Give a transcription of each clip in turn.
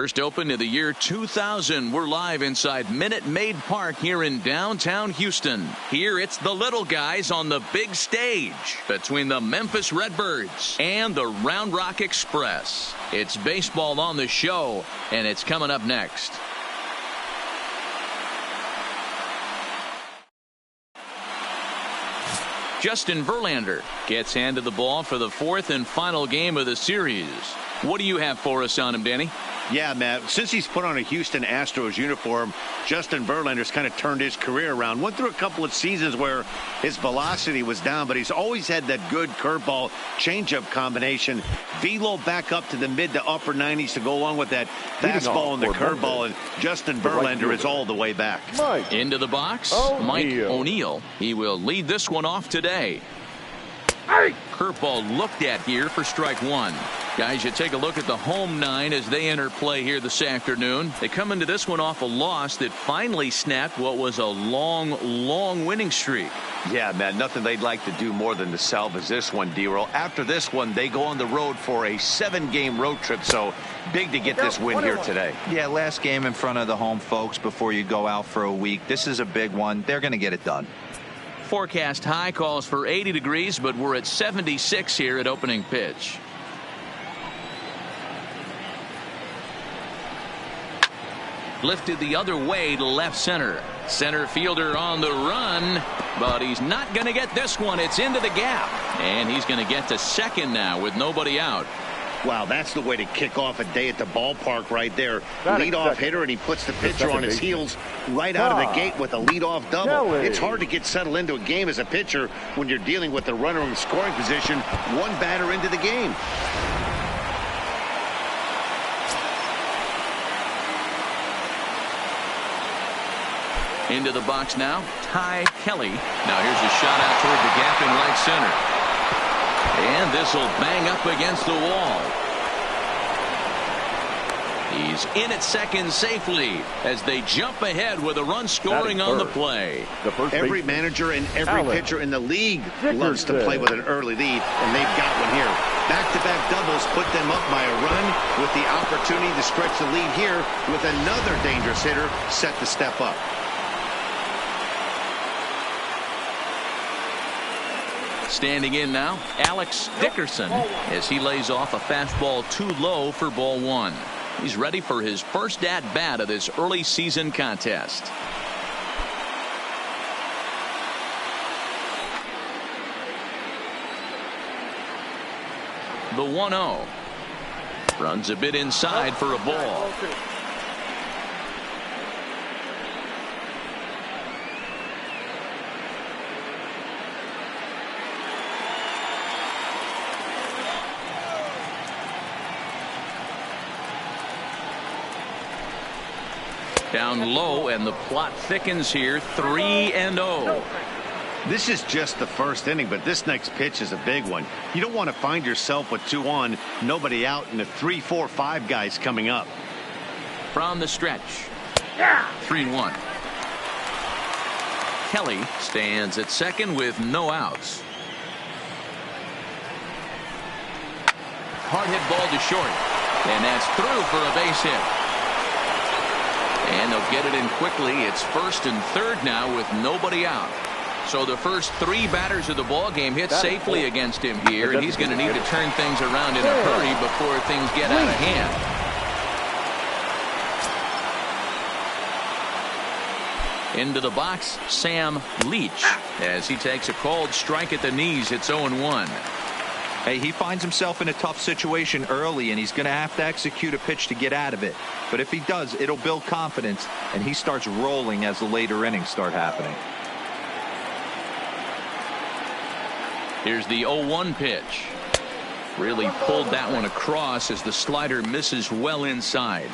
First opened in the year 2000. We're live inside Minute Maid Park here in downtown Houston. Here it's the little guys on the big stage between the Memphis Redbirds and the Round Rock Express. It's baseball on the show, and it's coming up next. Justin Verlander gets handed the ball for the fourth and final game of the series. What do you have for us on him, Danny? Yeah, Matt, since he's put on a Houston Astros uniform, Justin Verlander's kind of turned his career around. Went through a couple of seasons where his velocity was down, but he's always had that good curveball changeup combination. Velo back up to the mid to upper 90s to go along with that fastball and the curveball, and Justin Verlander is all the way back. Into the box, Mike O'Neill. He will lead this one off today. Curveball looked at here for strike one. Guys, you take a look at the home nine as they enter play here this afternoon. They come into this one off a loss that finally snapped what was a long winning streak. Yeah, man, nothing they'd like to do more than to salvage this one, D-Roll. After this one, they go on the road for a 7-game road trip, so big to get this win here today. Yeah, last game in front of the home folks before you go out for a week. This is a big one. They're going to get it done. Forecast high calls for 80 degrees, but we're at 76 here at opening pitch. Lifted the other way to left center. Center fielder on the run, but he's not going to get this one. It's into the gap, and he's going to get to second now with nobody out. Wow, that's the way to kick off a day at the ballpark right there. Leadoff hitter, and he puts the pitcher on his heels right out of the gate with a leadoff double. It's hard to get settled into a game as a pitcher when you're dealing with the runner in scoring position, one batter into the game. Into the box now, Ty Kelly. Now here's a shot out toward the gap in right center. And this will bang up against the wall. He's in at second safely as they jump ahead with a run scoring on the play. Every manager and every pitcher in the league loves to play with an early lead, and they've got one here. Back-to-back doubles put them up by a run with the opportunity to stretch the lead here with another dangerous hitter set to step up. Standing in now, Alex Dickerson, as he lays off a fastball too low for ball one. He's ready for his first at-bat of this early season contest. The 1-0. Runs a bit inside for a ball. Down low, and the plot thickens here. 3-0. This is just the first inning, but this next pitch is a big one. You don't want to find yourself with 2 on, nobody out, and the 3, 4, 5 guys coming up. From the stretch. 3-1. Kelly stands at second with no outs. Hard hit ball to short, and that's through for a base hit. And they'll get it in quickly. It's first and third now with nobody out. So the first 3 batters of the ball game hit safely against him here, and he's going to need to turn things around in a hurry before things get out of hand. Into the box, Sam Leach, as he takes a called strike at the knees. It's 0-1. Hey, he finds himself in a tough situation early, and he's going to have to execute a pitch to get out of it. But if he does, it'll build confidence, and he starts rolling as the later innings start happening. Here's the 0-1 pitch. Really pulled that one across as the slider misses well inside.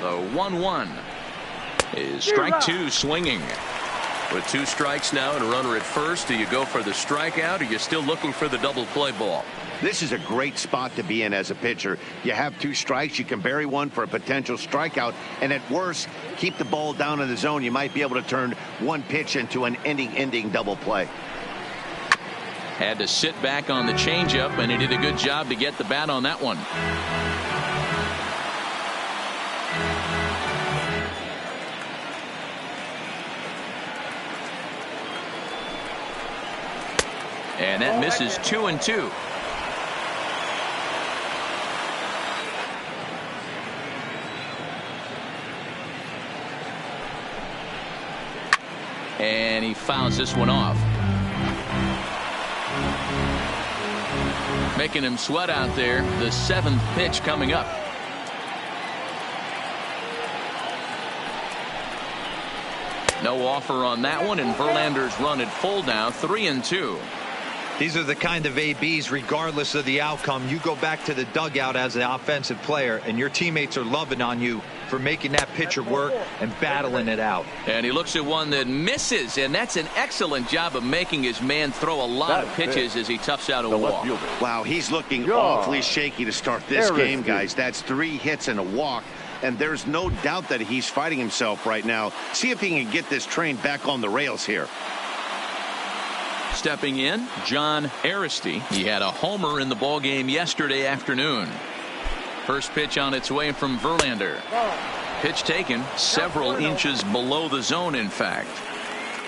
The 1-1 is strike 2 swinging. With 2 strikes now and a runner at first, do you go for the strikeout, or are you still looking for the double play ball? This is a great spot to be in as a pitcher. You have 2 strikes, you can bury one for a potential strikeout, and at worst, keep the ball down in the zone. You might be able to turn one pitch into an ending double play. Had to sit back on the changeup, and he did a good job to get the bat on that one. And that misses 2-2. And he fouls this one off. Making him sweat out there. The 7th pitch coming up. No offer on that one, and Verlander's run at full now, 3-2. These are the kind of ABs, regardless of the outcome. You go back to the dugout as an offensive player, and your teammates are loving on you for making that pitcher work and battling it out. And he looks at one that misses, and that's an excellent job of making his man throw a lot of pitches as he toughs out a walk. Wow, he's looking awfully shaky to start this game, guys. That's 3 hits and a walk, and there's no doubt that he's fighting himself right now. See if he can get this train back on the rails here. Stepping in, John Aristey. He had a homer in the ballgame yesterday afternoon. First pitch on its way from Verlander. Pitch taken several inches below the zone, in fact.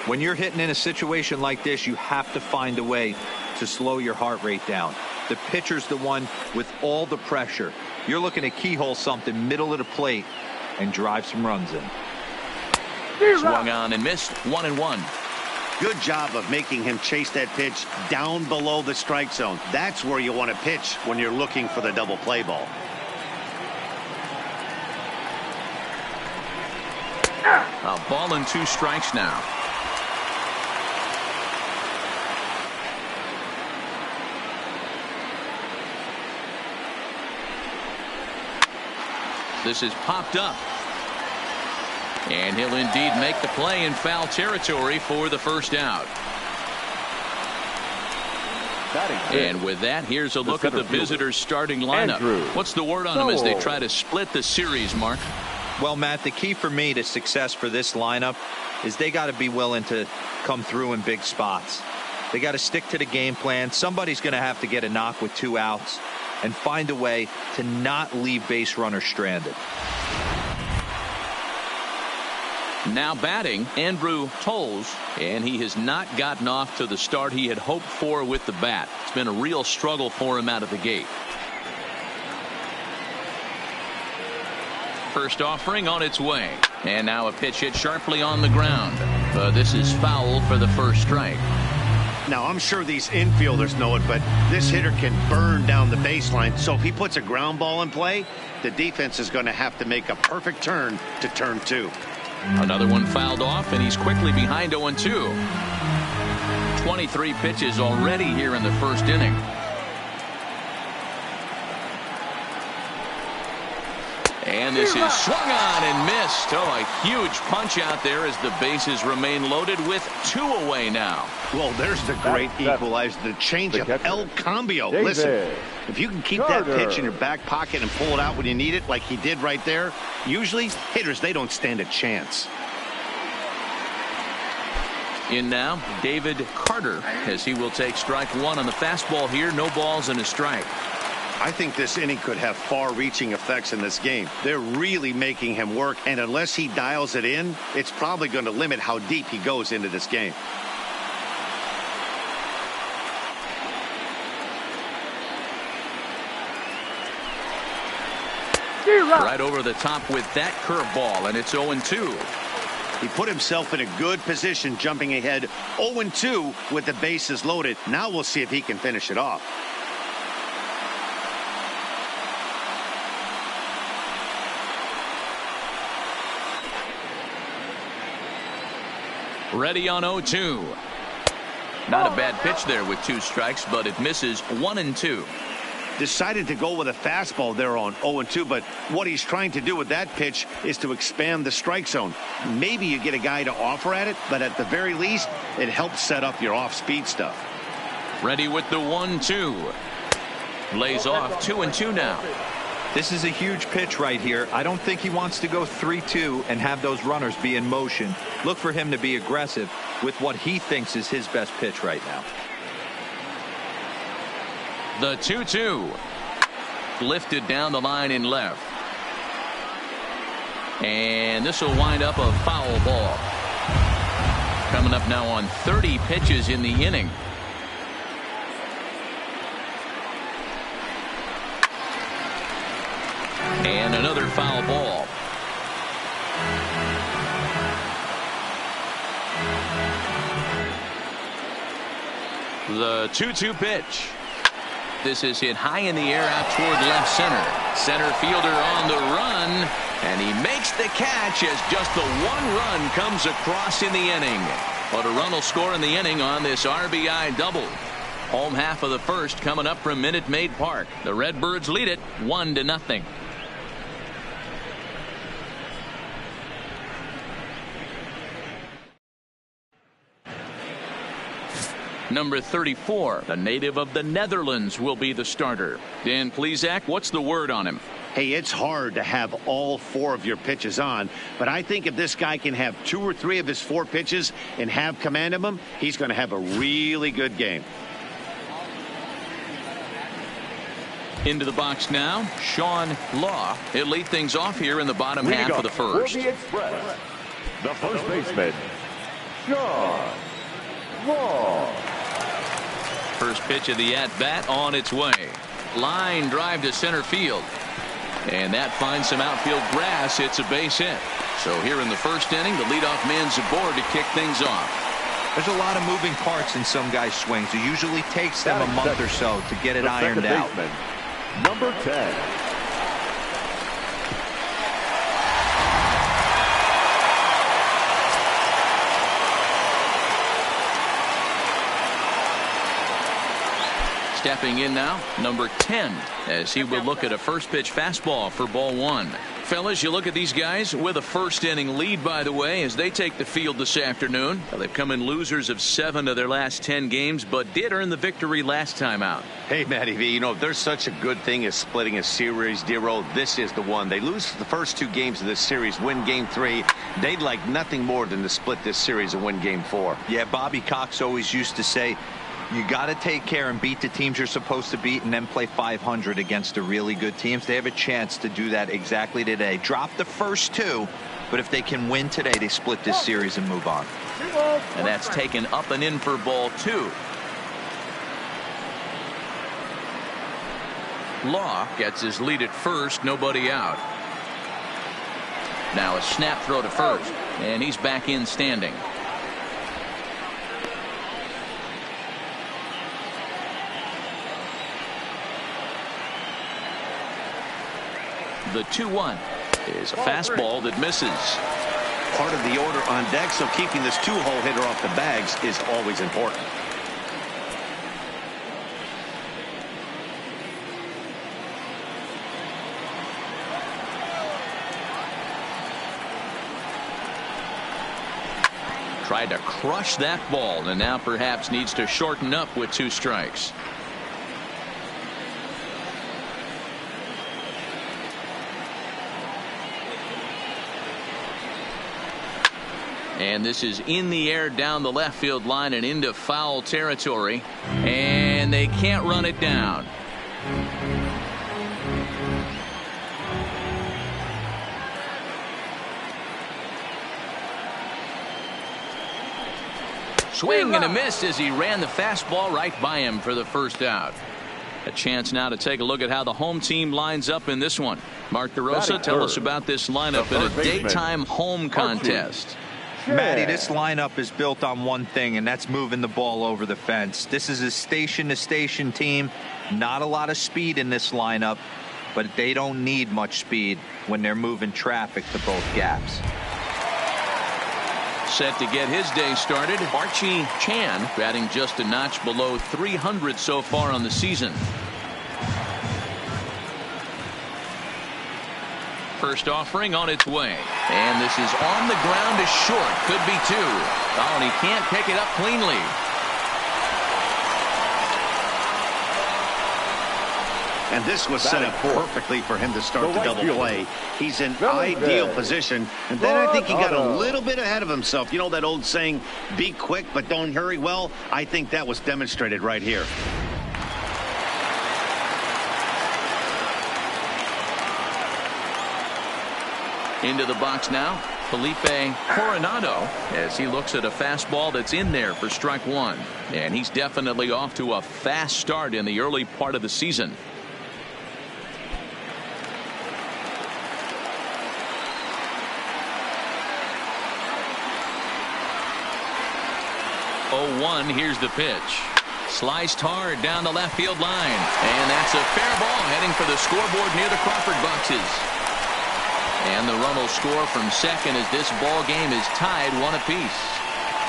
When you're hitting in a situation like this, you have to find a way to slow your heart rate down. The pitcher's the one with all the pressure. You're looking to keyhole something middle of the plate and drive some runs in. Swung on and missed, 1-1. Good job of making him chase that pitch down below the strike zone. That's where you want to pitch when you're looking for the double play ball. A ball and 2 strikes now. This is popped up. And he'll indeed make the play in foul territory for the first out. And with that, here's a look at the visitors' starting lineup. What's the word on them as they try to split the series, Mark? Well, Matt, the key for me to success for this lineup is they got to be willing to come through in big spots. They got to stick to the game plan. Somebody's going to have to get a knock with 2 outs and find a way to not leave base runners stranded. Now batting, Andrew Toles, and he has not gotten off to the start he had hoped for with the bat. It's been a real struggle for him out of the gate. First offering on its way, and now a pitch hit sharply on the ground. This is foul for the first strike. Now, I'm sure these infielders know it, but this hitter can burn down the baseline. So if he puts a ground ball in play, the defense is going to have to make a perfect turn to turn 2. Another one fouled off, and he's quickly behind 0-2. 23 pitches already here in the first inning. And this is swung on and missed. Oh, a huge punch out there as the bases remain loaded with 2 away now. Well, there's the great equalizer, the changeup, El Cambio. Listen, if you can keep that pitch in your back pocket and pull it out when you need it, like he did right there, usually hitters, they don't stand a chance. In now, David Carter, as he will take strike 1 on the fastball here. No balls and a strike. I think this inning could have far-reaching effects in this game. They're really making him work, and unless he dials it in, it's probably going to limit how deep he goes into this game. Right over the top with that curveball, and it's 0-2. He put himself in a good position, jumping ahead 0-2 with the bases loaded. Now we'll see if he can finish it off. Ready on 0-2. Not a bad pitch there with 2 strikes, but it misses 1-2. Decided to go with a fastball there on 0-2, but what he's trying to do with that pitch is to expand the strike zone. Maybe you get a guy to offer at it, but at the very least, it helps set up your off-speed stuff. Ready with the 1-2. Lays off 2-2 now. This is a huge pitch right here. I don't think he wants to go 3-2 and have those runners be in motion. Look for him to be aggressive with what he thinks is his best pitch right now. The 2-2. Lifted down the line in left. And this will wind up a foul ball. Coming up now on 30 pitches in the inning. And another foul ball. The 2-2 pitch. This is hit high in the air out toward left center. Center fielder on the run, and he makes the catch as just the one run comes across in the inning. But a run will score in the inning on this RBI double. Home half of the first coming up from Minute Maid Park. The Redbirds lead it 1-0. Number 34, the native of the Netherlands, will be the starter. Dan Plesac, what's the word on him? Hey, it's hard to have all 4 of your pitches on, but I think if this guy can have 2 or 3 of his 4 pitches and have command of them, he's going to have a really good game. Into the box now, Sean Law. He'll lead things off here in the bottom half of the first. The first baseman, Sean Law. First pitch of the at-bat on its way. Line drive to center field. And that finds some outfield grass. It's a base hit. So here in the first inning, the leadoff man's aboard to kick things off. There's a lot of moving parts in some guys' swings. It usually takes them a month or so to get it ironed out. Number 10. Stepping in now, number 10, as he will look at a first pitch fastball for ball 1. Fellas, you look at these guys with a first inning lead, by the way, as they take the field this afternoon. Well, they've come in losers of 7 of their last 10 games, but did earn the victory last time out. Hey, Matty V, you know, if there's such a good thing as splitting a series, Dero, this is the one. They lose the first 2 games of this series, win game 3. They'd like nothing more than to split this series and win game 4. Yeah, Bobby Cox always used to say, you got to take care and beat the teams you're supposed to beat and then play 500 against the really good teams. They have a chance to do that exactly today. Drop the first 2, but if they can win today, they split this series and move on. And that's taken up and in for ball 2. Law gets his lead at first, nobody out. Now a snap throw to first, and he's back in standing. The 2-1 is a fastball that misses. Part of the order on deck, so keeping this 2-hole hitter off the bags is always important. Tried to crush that ball, and now perhaps needs to shorten up with 2 strikes. And this is in the air down the left field line and into foul territory. And they can't run it down. Swing and a miss as he ran the fastball right by him for the first out. A chance now to take a look at how the home team lines up in this one. Mark DeRosa, tell us about this lineup in a daytime home contest. Matty, this lineup is built on one thing, and that's moving the ball over the fence. This is a station-to-station team. Not a lot of speed in this lineup, but they don't need much speed when they're moving traffic to both gaps. Set to get his day started, Archie Chan, batting just a notch below 300 so far on the season. First offering on its way. And this is on the ground to short. Could be 2. Oh, and he can't pick it up cleanly. And this was set up perfectly for him to start the double play. He's in ideal position. And then I think he got a little bit ahead of himself. You know that old saying, be quick but don't hurry? Well, I think that was demonstrated right here. Into the box now, Felipe Coronado, as he looks at a fastball that's in there for strike one. And he's definitely off to a fast start in the early part of the season. Oh, 1, here's the pitch. Sliced hard down the left field line. And that's a fair ball heading for the scoreboard near the Crawford boxes. And the run will score from second as this ball game is tied 1 apiece.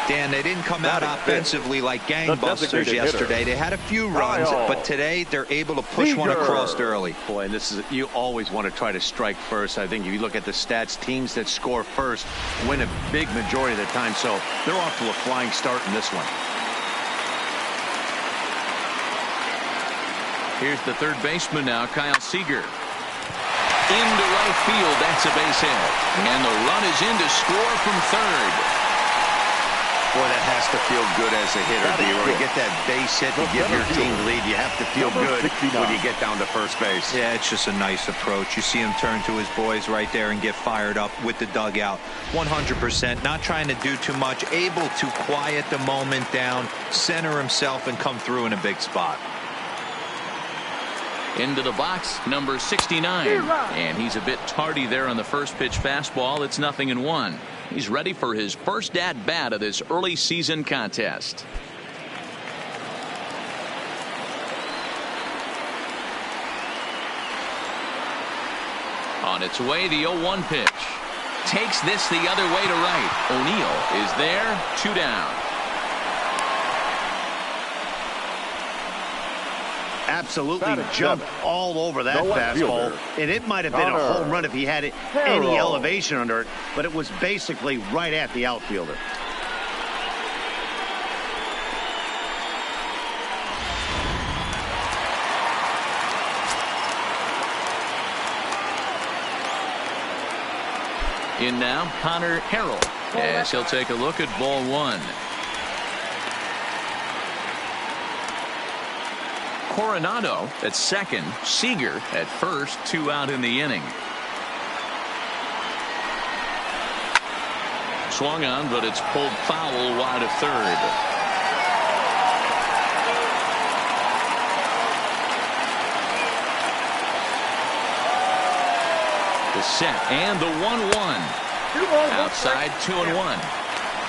Dan, they didn't come out offensively like gangbusters yesterday. They had a few runs, but today they're able to push one across early. Boy, and this is, you always want to try to strike first. I think if you look at the stats, teams that score first win a big majority of the time. So they're off to a flying start in this one. Here's the third baseman now, Kyle Seager. Into right field, that's a base hit. And the run is in to score from third. Boy, that has to feel good as a hitter. You get that base hit to give your team the lead. You have to feel good when you get down to first base. Yeah, it's just a nice approach. You see him turn to his boys right there and get fired up with the dugout. 100%, not trying to do too much, able to quiet the moment down, center himself, and come through in a big spot. Into the box, number 69. And he's a bit tardy there on the first pitch fastball. It's 0-1. He's ready for his first at-bat of this early season contest. On its way, the 0-1 pitch. Takes this the other way to right. O'Neill is there, 2 down. Absolutely jumped all over that fastball, and it might have been a home run if he had any elevation under it, but it was basically right at the outfielder. In now, Connor Harrell, as he'll take a look at ball 1. Coronado at second, Seager at first, 2 out in the inning. Swung on, but it's pulled foul wide of third. The set and the 1-1. Outside, 2-1.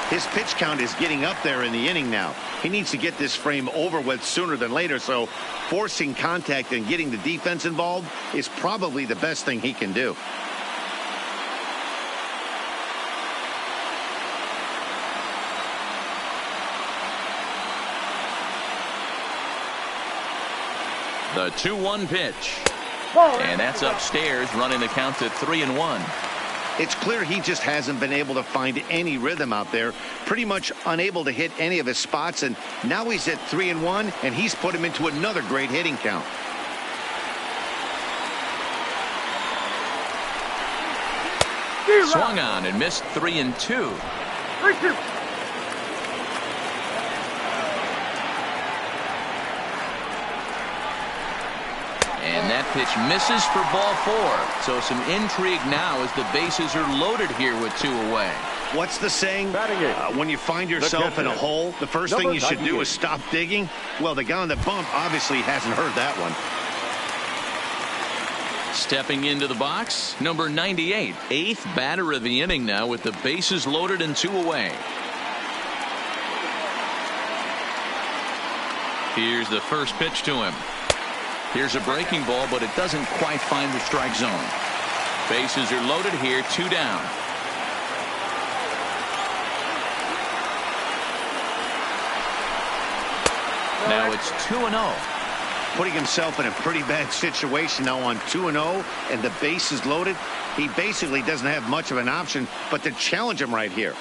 His pitch count is getting up there in the inning now. He needs to get this frame over with sooner than later, so forcing contact and getting the defense involved is probably the best thing he can do. The 2-1 pitch. And that's upstairs, running the count to 3-1. It's clear he just hasn't been able to find any rhythm out there. Pretty much unable to hit any of his spots, and now he's at 3-1, and he's put him into another great hitting count. Swung on and missed 3-2. 3-2. And that pitch misses for ball 4. So some intrigue now as the bases are loaded here with 2 away. What's the saying? When you find yourself in a hole, the first thing you should do is stop digging. Well, the guy on the bump obviously hasn't heard that one. Stepping into the box, number 98, 8th batter of the inning now with the bases loaded and 2 away. Here's the first pitch to him. Here's a breaking ball, but it doesn't quite find the strike zone. Bases are loaded here, 2 down. Now it's 2-0. Putting himself in a pretty bad situation now on 2-0, and the base is loaded. He basically doesn't have much of an option but to challenge him right here.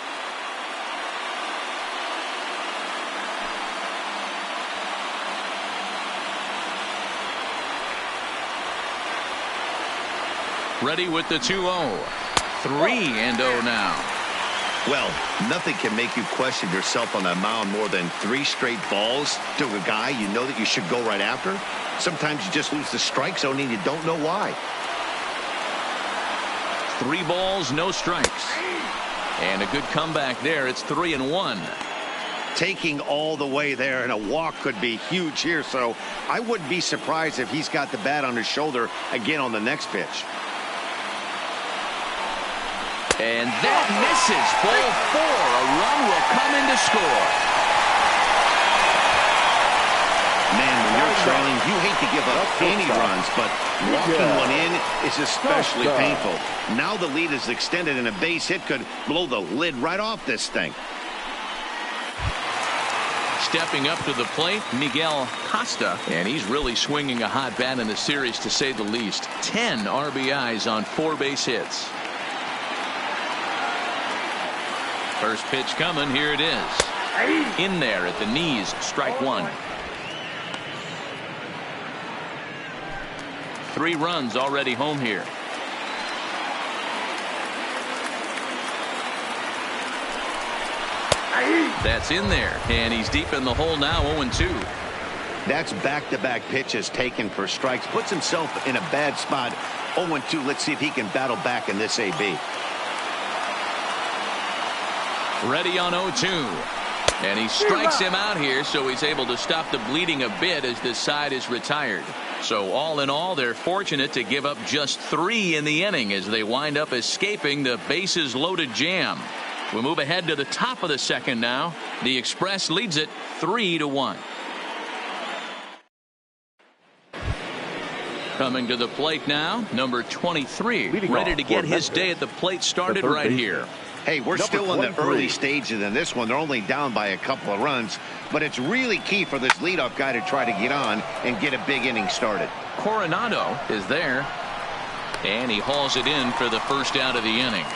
Ready with the 2-0. 3-0 now. Well, nothing can make you question yourself on that mound more than 3 straight balls to a guy you know that you should go right after. Sometimes you just lose the strike zone and you don't know why. 3 balls, no strikes. And a good comeback there. It's 3-1. Taking all the way there, and a walk could be huge here, so I wouldn't be surprised if he's got the bat on his shoulder again on the next pitch. And that misses. Ball 4. A run will come in to score. Man, when you're trailing, you hate to give up any runs, but walking one in is especially painful. Now the lead is extended, and a base hit could blow the lid right off this thing. Stepping up to the plate, Miguel Costa, and he's really swinging a hot bat in the series, to say the least. 10 RBIs on 4 base hits. First pitch coming. Here it is. In there at the knees. Strike 1. 3 runs already home here. That's in there, and he's deep in the hole now. 0-2. That's back-to-back pitches taken for strikes. Puts himself in a bad spot. 0-2. Let's see if he can battle back in this AB. Ready on 0-2. And he strikes him out here, so he's able to stop the bleeding a bit as this side is retired. So all in all, they're fortunate to give up just 3 in the inning as they wind up escaping the bases loaded jam. We'll move ahead to the top of the second now. The Express leads it 3-1. Coming to the plate now, number 23, ready to get his day at the plate started right here. Hey, we're still in the early stages in this one. They're only down by a couple of runs, but it's really key for this leadoff guy to try to get on and get a big inning started. Coronado is there, and he hauls it in for the first out of the inning.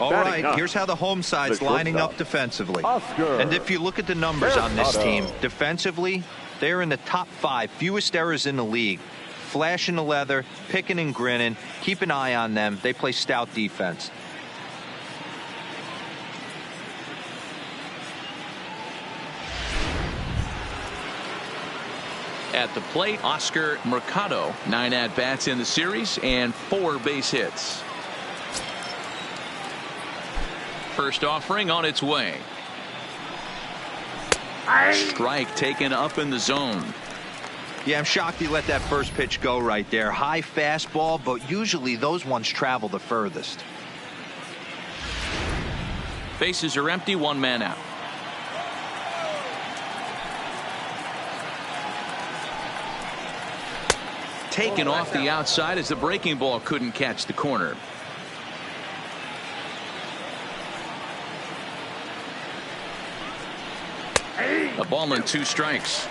All right, here's how the home side's lining up defensively. And if you look at the numbers on this team, defensively, they're in the top 5, fewest errors in the league. Flashing the leather, picking and grinning. Keep an eye on them. They play stout defense. At the plate, Oscar Mercado, 9 at-bats in the series and 4 base hits. First offering on its way. Strike taken up in the zone. Yeah, I'm shocked he let that first pitch go right there. High fastball, but usually those ones travel the furthest. Bases are empty, 1 man out. Taken off the outside as the breaking ball couldn't catch the corner. A ball and 2 strikes.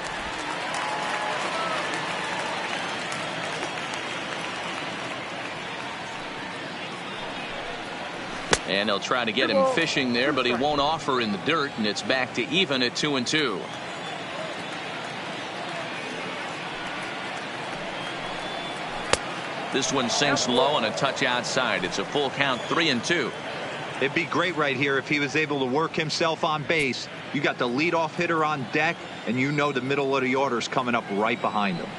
And they'll try to get him fishing there, but he won't offer in the dirt, and it's back to even at 2-2. This one sinks low and a touch outside. It's a full count, 3-2. It'd be great right here if he was able to work himself on base. You got the leadoff hitter on deck, and you know the middle of the order is coming up right behind him.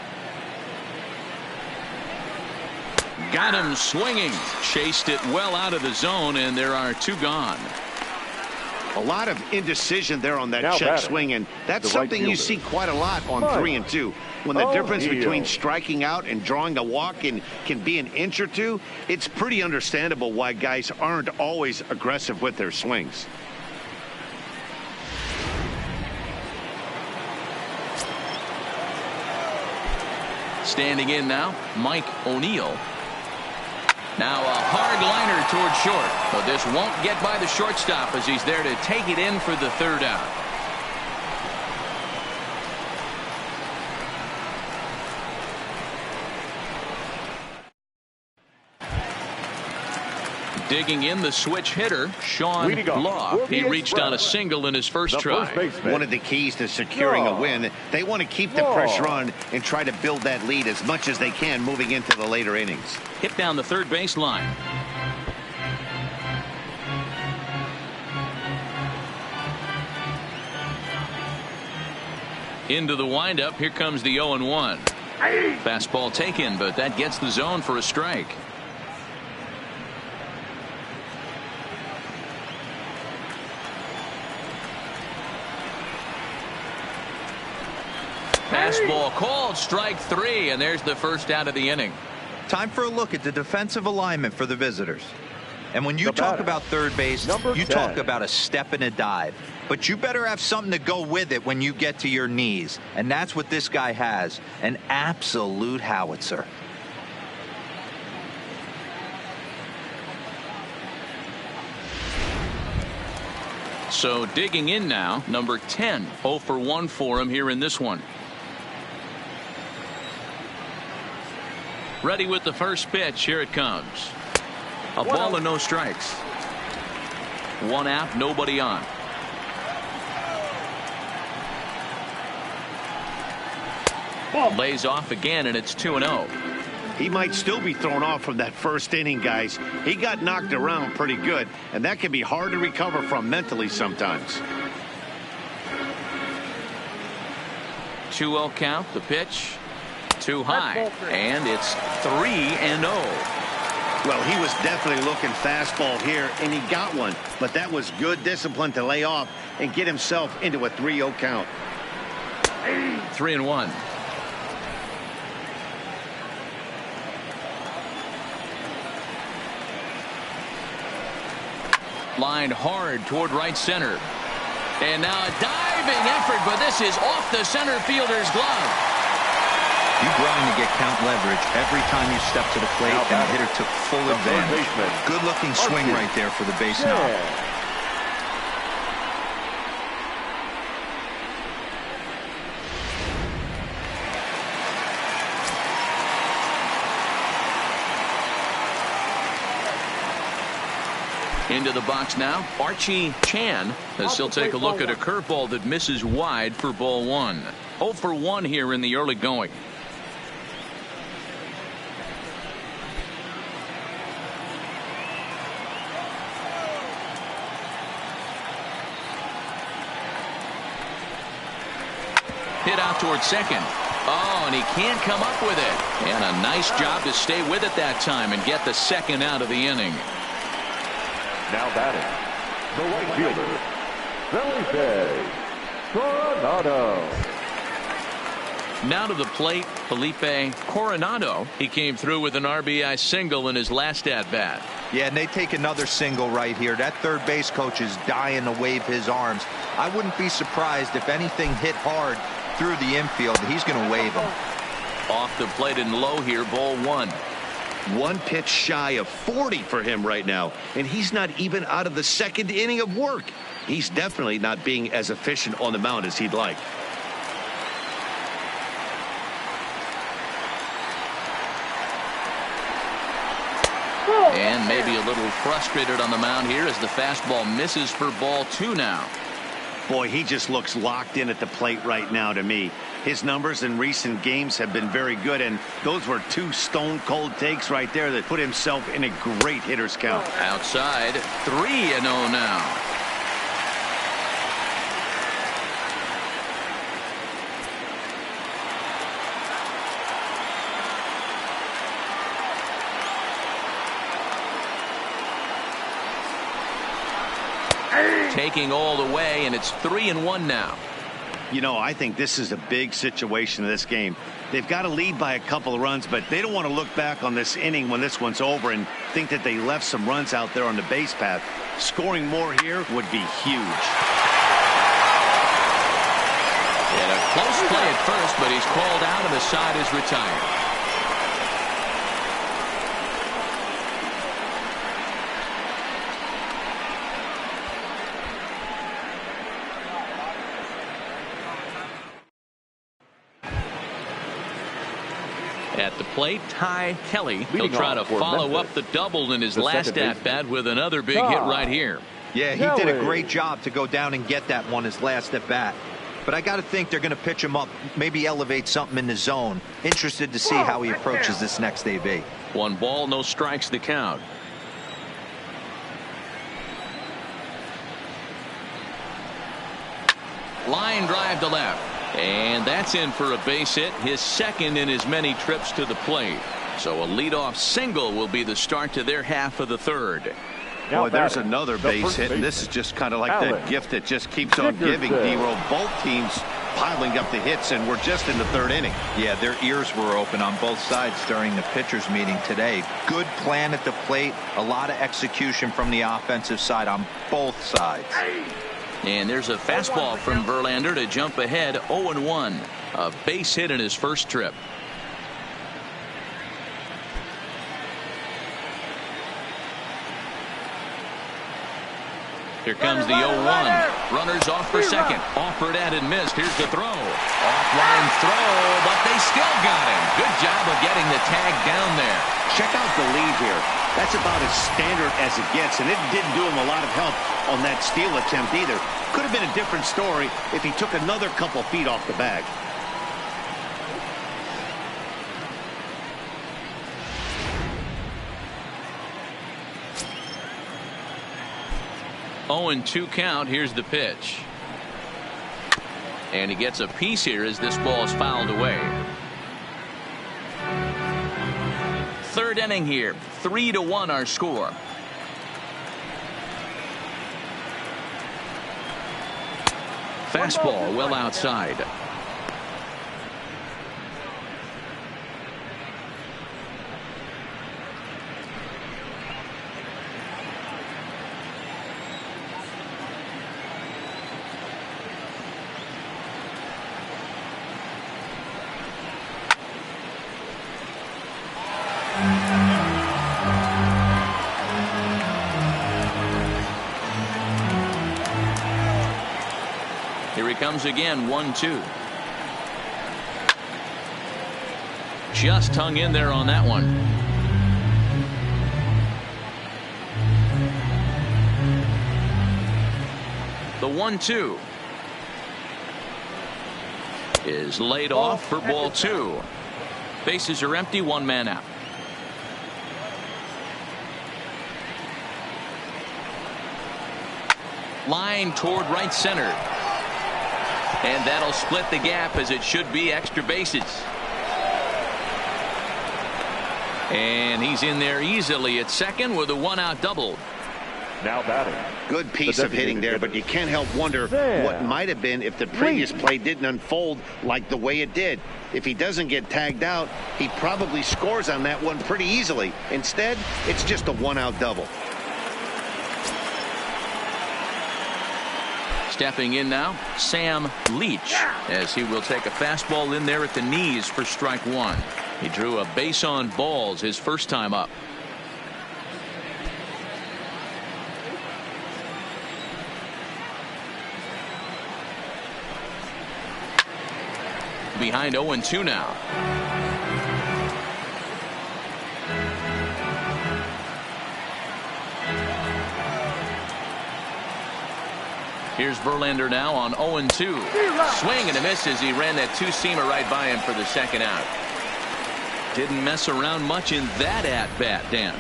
Got him swinging. Chased it well out of the zone, and there are 2 gone. A lot of indecision there on that check swing, and that's something you see quite a lot on 3-2. When the difference between striking out and drawing a walk can be an inch or 2, it's pretty understandable why guys aren't always aggressive with their swings. Standing in now, Mike O'Neill. Now a hard liner toward short, but this won't get by the shortstop as he's there to take it in for the 3rd out. Digging in the switch hitter, Sean Law. He reached on a single in his first try. One of the keys to securing a win, they want to keep the pressure on and try to build that lead as much as they can moving into the later innings. Hit down the third base line. Into the windup. Here comes the 0-1. Fastball taken, but that gets the zone for a strike. Fastball called, strike 3, and there's the first out of the inning. Time for a look at the defensive alignment for the visitors. And when you talk about third base, you talk about a step and a dive. But you better have something to go with it when you get to your knees. And that's what this guy has. An absolute howitzer. So digging in now, number 10. 0 for 1 for him here in this one. Ready with the first pitch. Here it comes. A ball and no strikes. 1 out, nobody on. Lays off again, and it's 2-0. He might still be thrown off from that first inning, guys. He got knocked around pretty good, and that can be hard to recover from mentally sometimes. 2-0 count. The pitch too high, and it's 3-0. Well, he was definitely looking fastball here, and he got one. But that was good discipline to lay off and get himself into a 3-0 count. 3-1. Lined hard toward right center. And now a diving effort, but this is off the center fielder's glove. You grind to get count leverage every time you step to the plate, and the hitter took full advantage. Good-looking swing right there for the base knock. Into the box now, Archie Chan, as he'll take a look at a curveball that misses wide for ball 1. 0 for 1 here in the early going. Hit out towards second. Oh, and he can't come up with it. And a nice job to stay with it that time and get the second out of the inning. Now batting, the right fielder, Felipe Coronado. Now to the plate, Felipe Coronado. He came through with an RBI single in his last at-bat. Yeah, and they take another single right here. That third base coach is dying to wave his arms. I wouldn't be surprised if anything hit hard through the infield. He's going to wave him. Off the plate and low here, ball 1. 1 pitch shy of 40 for him right now, and he's not even out of the second inning of work. He's definitely not being as efficient on the mound as he'd like. And maybe a little frustrated on the mound here as the fastball misses for ball 2 now. Boy, he just looks locked in at the plate right now to me. His numbers in recent games have been very good, and those were 2 stone-cold takes right there that put himself in a great hitter's count. Outside, 3-0 now. Taking all the way, and it's 3-1 now. You know, I think this is a big situation in this game. They've got to lead by a couple of runs, but they don't want to look back on this inning when this one's over and think that they left some runs out there on the base path. Scoring more here would be huge. And a close play at first, but he's called out and the side is retired. At the plate, Ty Kelly. He'll try to follow up the double in his last at-bat with another big hit right here. Yeah, he did a great job to go down and get that one his last at-bat. But I got to think they're going to pitch him up, maybe elevate something in the zone. Interested to see how he approaches this next AB. 1 ball, no strikes the count. Line drive to left. And that's in for a base hit, his second in as many trips to the plate. So a leadoff single will be the start to their half of the third. Boy, there's another base hit, and this is just kind of like that gift that just keeps on giving, D-Roll. Both teams piling up the hits, and we're just in the third inning. Yeah, their ears were open on both sides during the pitchers meeting today. Good plan at the plate, a lot of execution from the offensive side on both sides. And there's a fastball from Verlander to jump ahead 0-1. A base hit in his first trip. Here comes the 0-1. Runners off for second. Offered at and missed. Here's the throw. Offline throw, but they still got him. Good job of getting the tag down there. Check out the lead here. That's about as standard as it gets, and it didn't do him a lot of help on that steal attempt either. Could have been a different story if he took another couple feet off the bag. 0-2 count. Here's the pitch. And he gets a piece here as this ball is fouled away. Third inning here. 3-1 our score. Fastball well outside. Here he comes again. 1-2. Just hung in there on that one. The 1-2 is laid off for ball 2. Bases are empty. One man out. Line toward right center. And that'll split the gap as it should be extra bases. And he's in there easily at second with a one-out double. Now batting. Good piece of hitting there, but you can't help wonder what might have been if the previous play didn't unfold like the way it did. If he doesn't get tagged out, he probably scores on that one pretty easily. Instead, it's just a one-out double. Stepping in now, Sam Leach, as he will take a fastball in there at the knees for strike one. He drew a base on balls his first time up. Behind 0-2 now. Here's Verlander now on 0-2. Swing and a miss as he ran that two-seamer right by him for the second out. Didn't mess around much in that at-bat, Dan.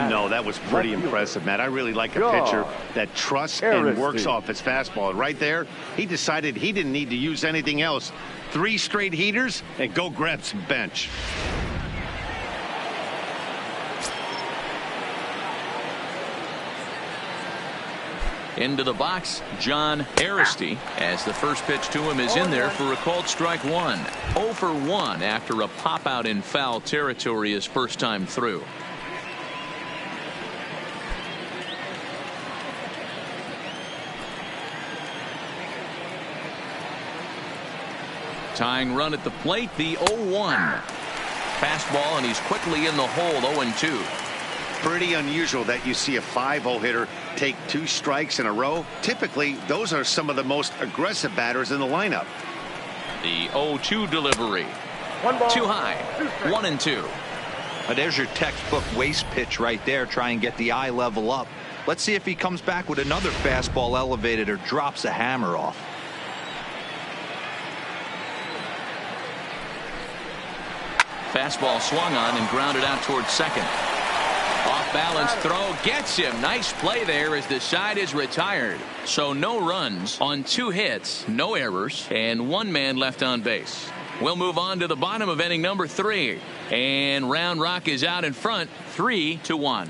No, that was pretty impressive, Matt. I really like a pitcher that trusts and works off his fastball. Right there, he decided he didn't need to use anything else. 3 straight heaters and go grab some bench. Into the box, John Aristey, as the first pitch to him is in there for a called strike one. 0 for 1 after a pop out in foul territory his first time through. Tying run at the plate, the 0-1. Fastball, and he's quickly in the hole. 0-2. Pretty unusual that you see a 5-0 hitter take 2 strikes in a row. Typically, those are some of the most aggressive batters in the lineup. The 0-2 delivery. Too high. 1-2. There's your textbook waste pitch right there. Try and get the eye level up. Let's see if he comes back with another fastball elevated or drops a hammer off. Fastball swung on and grounded out towards second. Off Off-balance throw gets him. Nice play there as the side is retired. So no runs on 2 hits, no errors, and 1 man left on base. We'll move on to the bottom of inning number 3. And Round Rock is out in front, 3-1.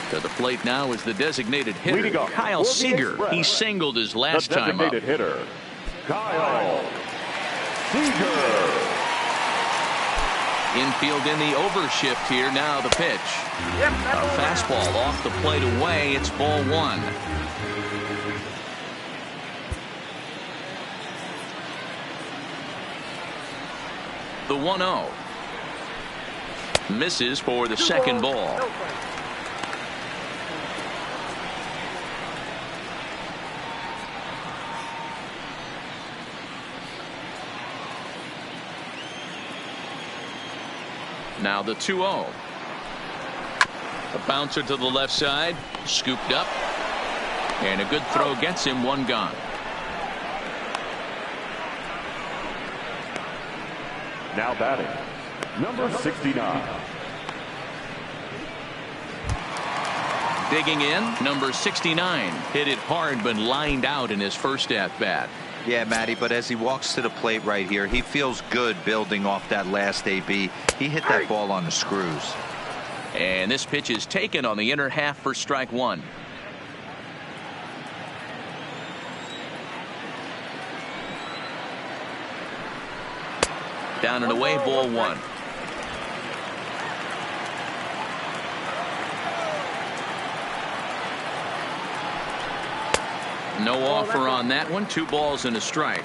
To the plate now is the designated hitter, Kyle Seager. He singled his last time up. The designated hitter, Kyle Seager. Infield in the overshift here. Now the pitch. A fastball off the plate away. It's ball 1. The 1-0. Misses for the second ball. Now the 2-0. A bouncer to the left side. Scooped up. And a good throw gets him 1 gone. Now batting, number 69. Digging in, number 69. Hit it hard but lined out in his first at-bat. Yeah, Matty, but as he walks to the plate right here, he feels good building off that last AB. He hit that ball on the screws. And this pitch is taken on the inner half for strike 1. Down and away, ball 1. No offer on that one. 2 balls and a strike.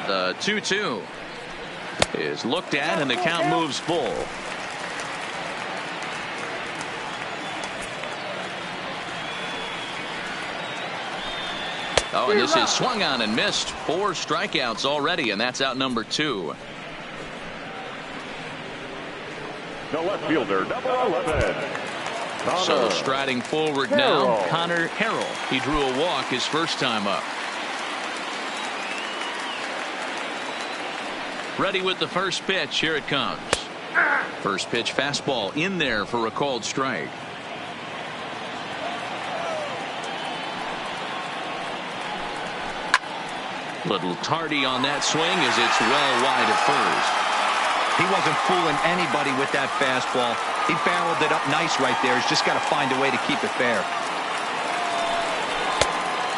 The 2-2 is looked at and the count moves full. Oh, and this is swung on and missed. 4 strikeouts already, and that's out number 2. The left fielder, number 11. So striding forward now, Connor Harrell. He drew a walk his first time up. Ready with the first pitch. Here it comes. First pitch fastball in there for a called strike. Little tardy on that swing as it's well wide of first. He wasn't fooling anybody with that fastball. He barreled it up nice right there. He's just got to find a way to keep it fair.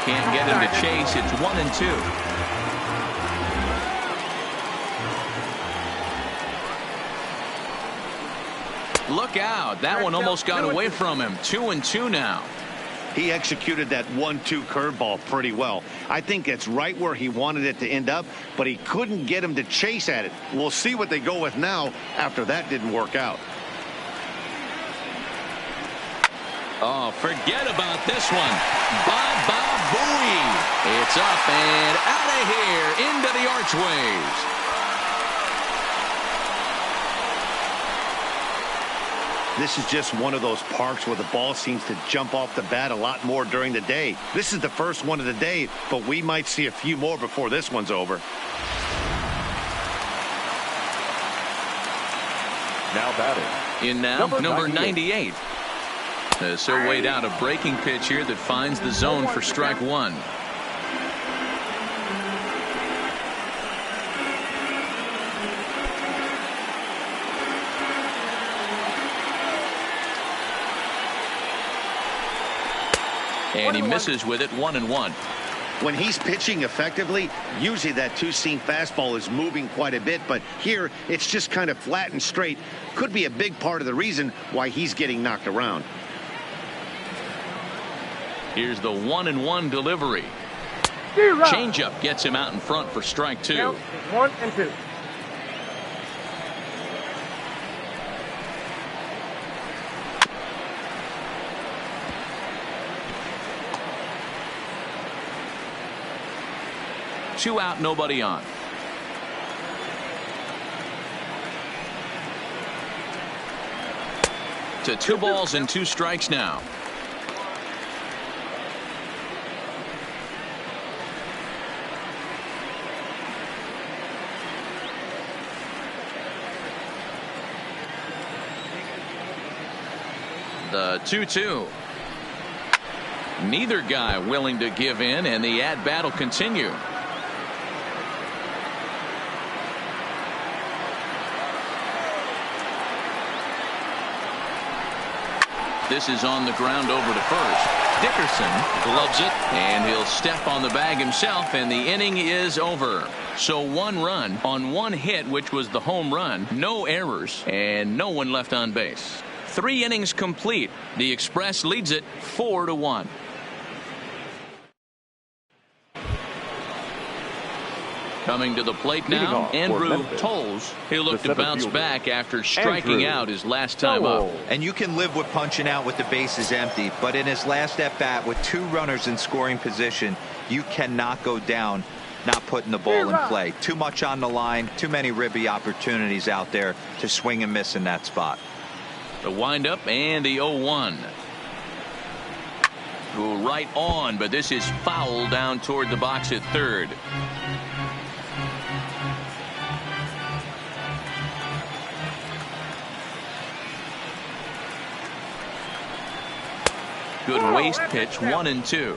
Can't get him to chase. It's 1-2. Look out. That one almost got away from him. 2-2 now. He executed that 1-2 curveball pretty well. I think it's right where he wanted it to end up, but he couldn't get him to chase at it. We'll see what they go with now after that didn't work out. Oh, forget about this one. Ba-ba-booey. It's up and out of here into the archways. This is just one of those parks where the ball seems to jump off the bat a lot more during the day. This is the first one of the day, but we might see a few more before this one's over. Now batting. In now, number 98. So weighed out a breaking pitch here that finds the zone for strike 1. And he misses with it. 1-1. When he's pitching effectively, usually that 2-seam fastball is moving quite a bit, but here it's just kind of flat and straight. Could be a big part of the reason why he's getting knocked around. Here's the 1-1 delivery. Changeup gets him out in front for strike 2. 1-2. 2 out, nobody on. To 2 balls and 2 strikes now. The 2-2. Neither guy willing to give in, and the at-bat will continue. This is on the ground over to first. Dickerson gloves it, and he'll step on the bag himself, and the inning is over. So 1 run on 1 hit, which was the home run, no errors, and no one left on base. 3 innings complete. The Express leads it 4-1. Coming to the plate now, Andrew Toles. He'll look to bounce back after striking out his last time up. And you can live with punching out with the bases empty, but in his last at bat with 2 runners in scoring position, you cannot go down not putting the ball in play. Too much on the line, too many ribby opportunities out there to swing and miss in that spot. The windup and the 0-1. Go right on, but this is foul down toward the box at third. Good waist pitch, 1-2.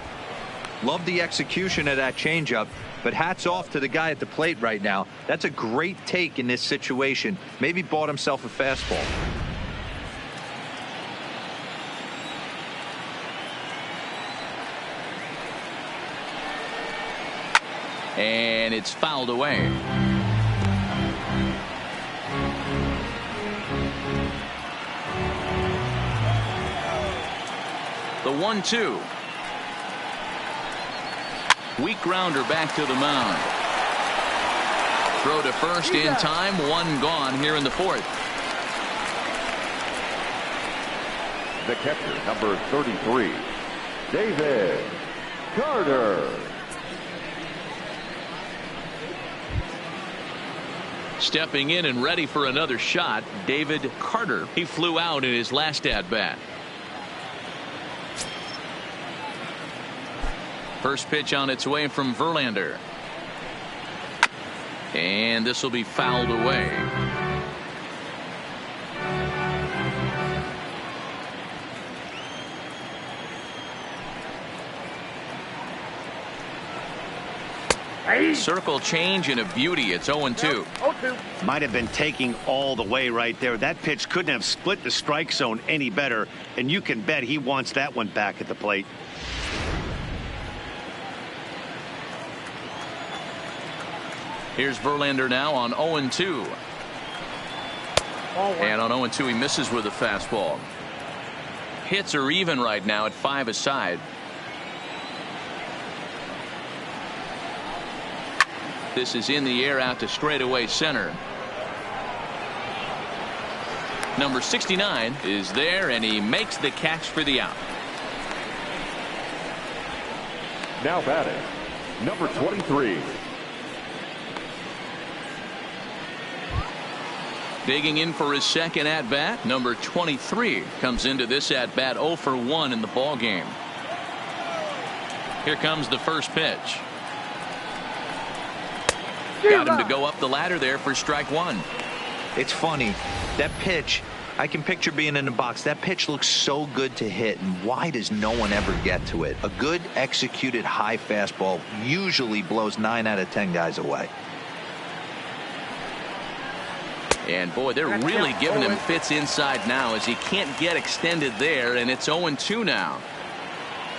Love the execution of that changeup, but hats off to the guy at the plate right now. That's a great take in this situation. Maybe bought himself a fastball. And it's fouled away. The 1-2. Weak grounder back to the mound. Throw to first in time. 1 gone here in the 4th. The catcher, number 33, David Carter. Stepping in and ready for another shot, David Carter. He flew out in his last at-bat. First pitch on its way from Verlander. And this will be fouled away. Circle change and a beauty. It's 0-2. Might have been taking all the way right there. That pitch couldn't have split the strike zone any better, and you can bet he wants that one back at the plate. Here's Verlander now on 0-2. And on 0-2 he misses with a fastball. Hits are even right now at 5 aside. This is in the air out to straightaway center. Number 69 is there, and he makes the catch for the out. Now batting, number 23. Digging in for his second at-bat, number 23 comes into this at-bat 0 for 1 in the ball game. Here comes the first pitch. Got him to go up the ladder there for strike 1. It's funny, that pitch, I can picture being in the box. That pitch looks so good to hit, and why does no one ever get to it? A good executed high fastball usually blows 9 out of 10 guys away. And boy, they're really giving him fits inside now as he can't get extended there, and it's 0-2 now.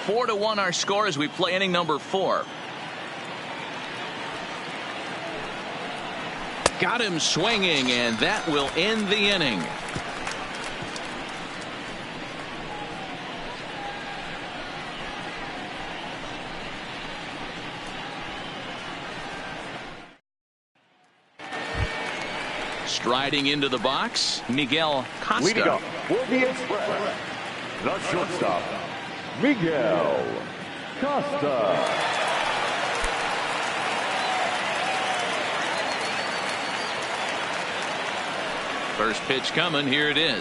4-1 our score as we play inning number 4. Got him swinging, and that will end the inning. Striding into the box, Miguel Costa. Leading up for the Express, the shortstop, Miguel Costa. First pitch coming. Here it is.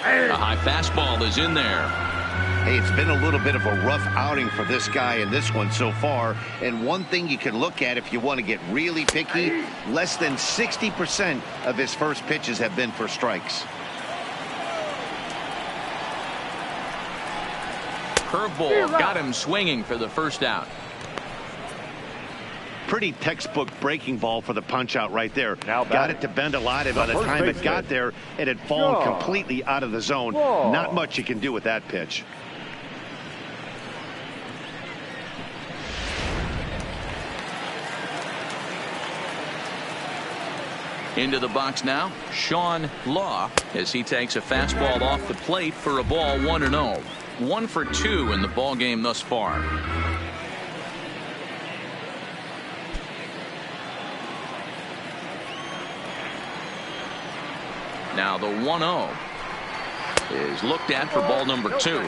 A high fastball is in there. Hey, it's been a little bit of a rough outing for this guy in this one so far. And one thing you can look at if you want to get really picky, less than 60% of his first pitches have been for strikes. Curveball got him swinging for the first out. Pretty textbook breaking ball for the punch out right there. Now got it to bend a lot, and by the time it got there, it had fallen completely out of the zone. Not much you can do with that pitch. Into the box now, Sean Law, as he takes a fastball off the plate for a ball 1-0. 1 for 2 in the ball game thus far. Now the 1-0 is looked at for ball number 2.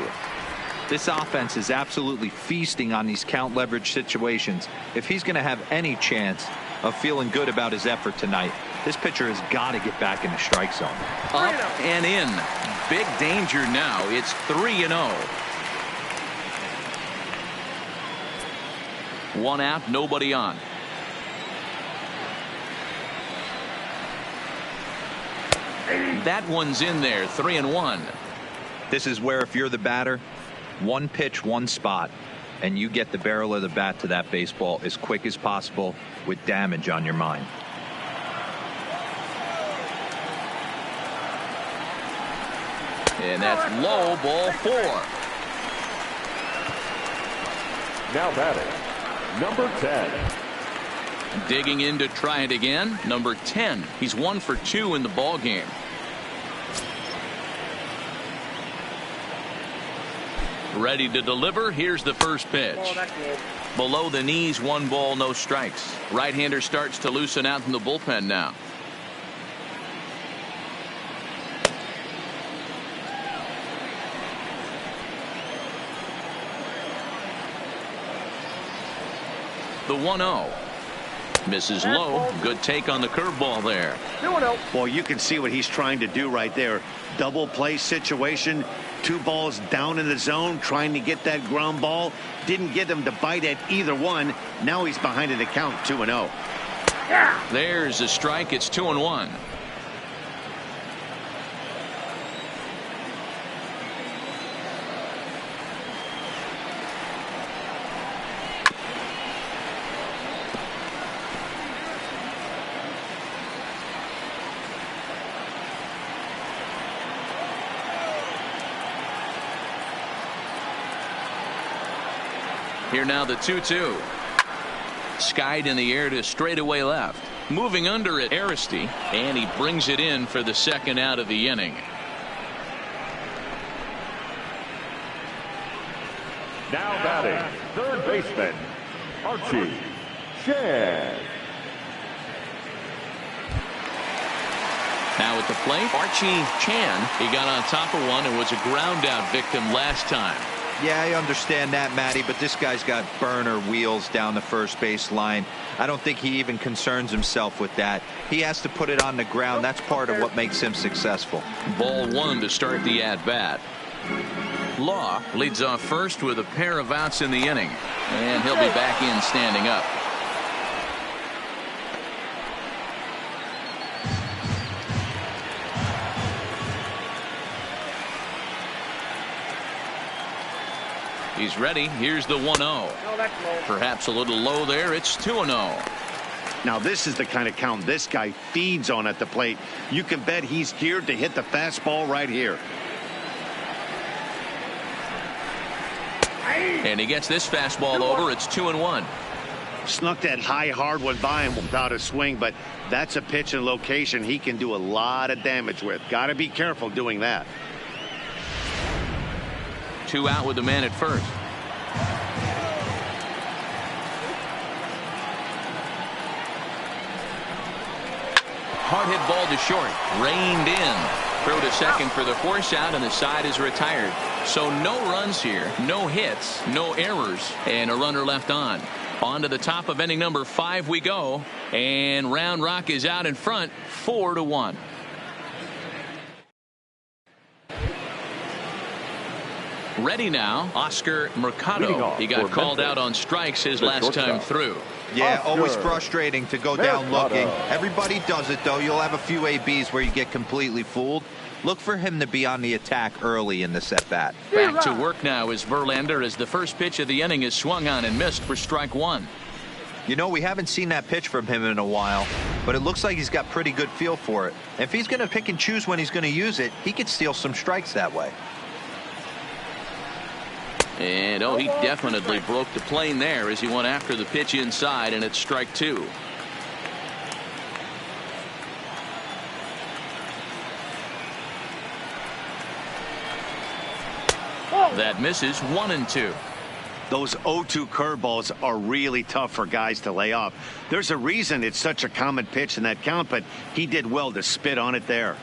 This offense is absolutely feasting on these count leverage situations. If he's going to have any chance of feeling good about his effort tonight, this pitcher has got to get back in the strike zone. Up and in. Big danger now. It's 3-0. 1 out, nobody on. That one's in there. 3-1. This is where, if you're the batter, one pitch, one spot, and you get the barrel of the bat to that baseball as quick as possible with damage on your mind. And that's low, ball 4. Now batting, number 10. Digging in to try it again. Number 10. He's 1 for 2 in the ball game. Ready to deliver. Here's the first pitch. Below the knees, 1 ball, no strikes. Right-hander starts to loosen out in the bullpen now. The 1-0. Misses low. Good take on the curveball there. Well, you can see what he's trying to do right there. Double play situation. 2 balls down in the zone, trying to get that ground ball. Didn't get him to bite at either one. Now he's behind in the count, 2-0. There's a strike. It's 2-1. Here now the 2-2. Skied in the air to straightaway left. Moving under it, Aristi, and he brings it in for the second out of the inning. Now batting, third baseman, Archie Chan. Now at the plate, Archie Chan. He got on top of one and was a ground out victim last time. Yeah, I understand that, Matty, but this guy's got burner wheels down the first base line. I don't think he even concerns himself with that. He has to put it on the ground. That's part of what makes him successful. Ball 1 to start the at-bat. Law leads off first with a pair of outs in the inning, and he'll be back in standing up. He's ready. Here's the 1-0. Perhaps a little low there. It's 2-0. Now this is the kind of count this guy feeds on at the plate. You can bet he's geared to hit the fastball right here. And he gets this fastball over. It's 2-1. Snuck that high hard one by him without a swing, but that's a pitch and location he can do a lot of damage with. Got to be careful doing that. 2 out with the man at first. Hard hit ball to short. Reined in. Throw to second for the force out, and the side is retired. So no runs here, no hits, no errors, and a runner left on. On to the top of inning number 5 we go, and Round Rock is out in front, 4-1. Ready now, Oscar Mercado. He got called out on strikes his last time through. Yeah, always frustrating to go down looking. Everybody does it, though. You'll have a few ABs where you get completely fooled. Look for him to be on the attack early in this at-bat. Back to work now is Verlander as the first pitch of the inning is swung on and missed for strike one. You know, we haven't seen that pitch from him in a while, but it looks like he's got pretty good feel for it. If he's going to pick and choose when he's going to use it, he could steal some strikes that way. And he definitely broke the plane there as he went after the pitch inside, and it's strike two. That misses 1-2. Those 0-2 curveballs are really tough for guys to lay off. There's a reason it's such a common pitch in that count, but he did well to spit on it there.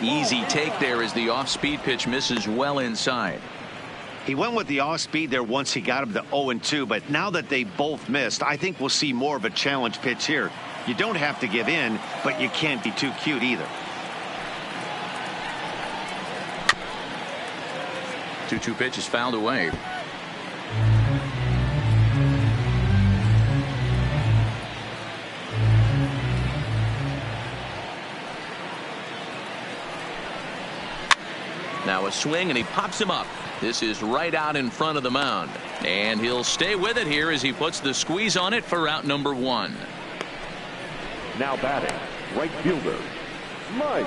Easy take there as the off-speed pitch misses well inside. He went with the off-speed there once he got him to 0-2, but now that they both missed, I think we'll see more of a challenge pitch here. You don't have to give in, but you can't be too cute either. 2-2 pitch is fouled away. Now a swing, and he pops him up. This is right out in front of the mound. And he'll stay with it here as he puts the squeeze on it for out number one. Now batting, right fielder, Mike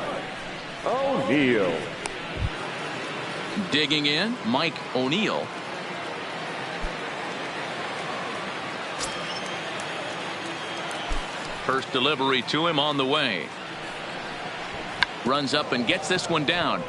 O'Neill. Digging in, Mike O'Neill. First delivery to him on the way. Runs up and gets this one down.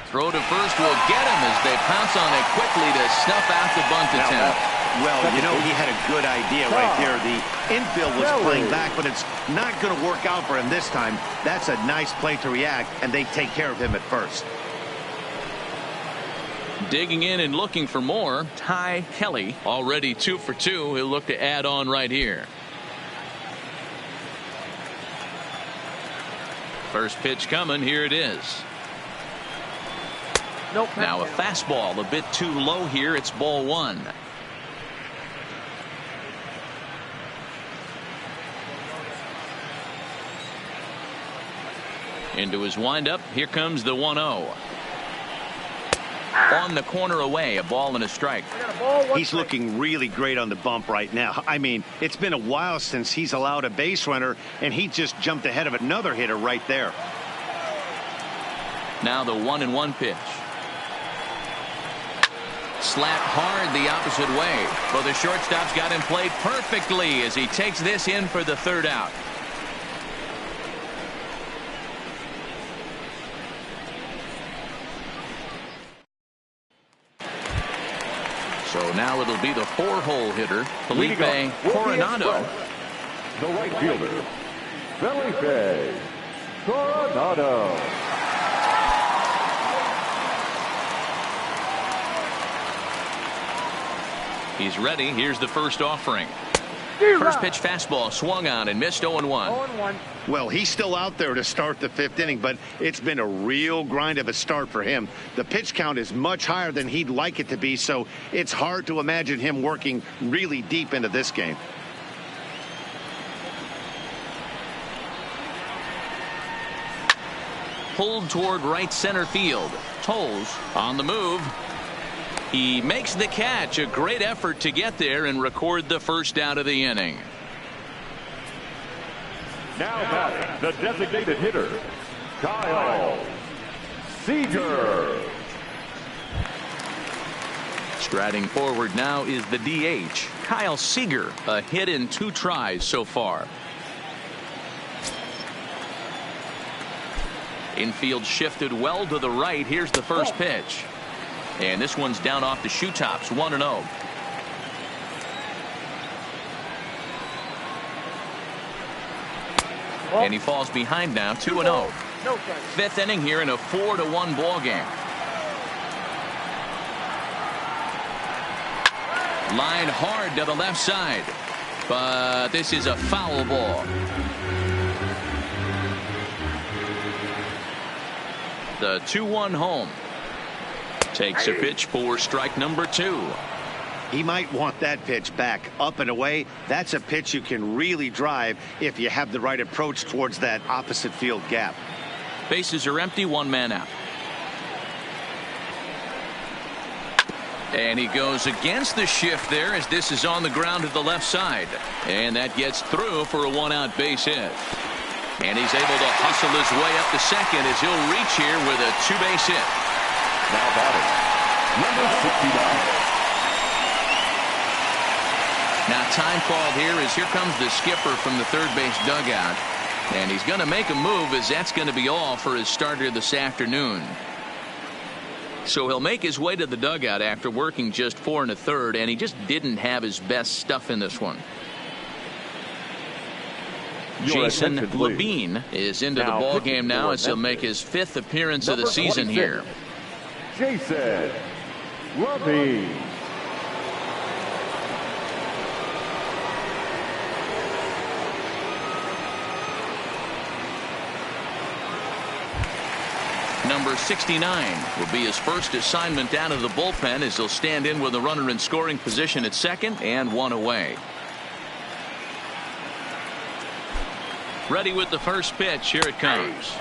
Throw to first will get him as they pounce on it quickly to snuff out the bunt attempt. Well, you know, he had a good idea right there. The infield was playing back, but it's not going to work out for him this time. That's a nice play to react, and they take care of him at first. Digging in and looking for more, Ty Kelly, already 2 for 2. He'll look to add on right here. First pitch coming. Here it is. Now a fastball a bit too low here. It's ball one. Into his windup. Here comes the 1-0. On the corner away, a ball and a strike. He's looking really great on the bump right now. I mean, it's been a while since he's allowed a base runner, and he just jumped ahead of another hitter right there. Now the 1-1 pitch. Slapped hard the opposite way. Well, the shortstop's got him played perfectly as he takes this in for the third out. So now it'll be the 4-hole hitter, Felipe Coronado. The right fielder, Felipe Coronado. He's ready. Here's the first offering. First pitch fastball swung on and missed 0-1. Well, he's still out there to start the 5th inning, but it's been a real grind of a start for him. The pitch count is much higher than he'd like it to be, so it's hard to imagine him working really deep into this game. Pulled toward right center field. Tolles on the move. He makes the catch. A great effort to get there and record the first out of the inning. Now batting, the designated hitter, Kyle Seager. Striding forward now is the DH, Kyle Seager. A hit in 2 tries so far. Infield shifted well to the right. Here's the first pitch. And this one's down off the shoe tops. 1-0. And he falls behind now. 2-0. 5th inning here in a 4-1 ball game. Line hard to the left side. But this is a foul ball. The 2-1 home. Takes a pitch for strike number 2. He might want that pitch back up and away. That's a pitch you can really drive if you have the right approach towards that opposite field gap. Bases are empty, 1 man out. And he goes against the shift there as this is on the ground to the left side. And that gets through for a 1-out base hit. And he's able to hustle his way up to second as he'll reach here with a 2-base hit. Now batting, number 69. Now time called here as here comes the skipper from the third base dugout. And he's going to make a move as that's going to be all for his starter this afternoon. So he'll make his way to the dugout after working just 4 1/3, and he just didn't have his best stuff in this one. Jason Levine is into the ball game now as he'll make his 5th appearance of the season here. Jason Levine. Number 69 will be his first assignment down to the bullpen as he'll stand in with a runner in scoring position at second and 1 away. Ready with the first pitch. Here it comes.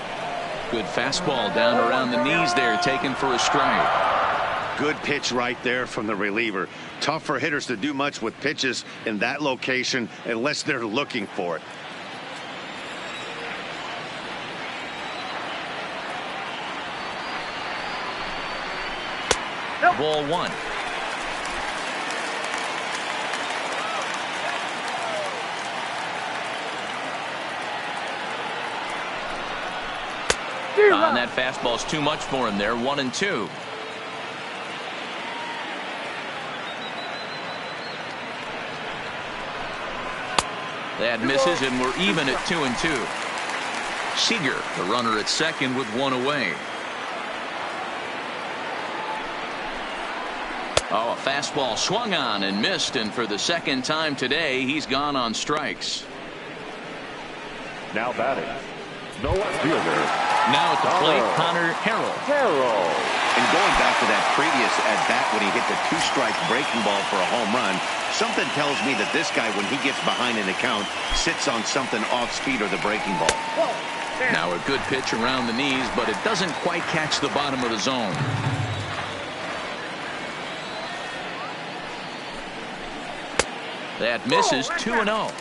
Good fastball down around the knees there, taken for a strike. Good pitch right there from the reliever. Tough for hitters to do much with pitches in that location unless they're looking for it. Ball 1. And that fastball's too much for him there. 1-2. That misses, and we're even at 2-2. Seager, the runner at second with 1 away. Oh, a fastball swung on and missed, and for the second time today, he's gone on strikes. Now batting, the left fielder. Now at the plate, Connor Harrell. And going back to that previous at-bat when he hit the 2-strike breaking ball for a home run, something tells me that this guy, when he gets behind in the count, sits on something off speed or the breaking ball. Now a good pitch around the knees, but it doesn't quite catch the bottom of the zone. That misses. 2-0.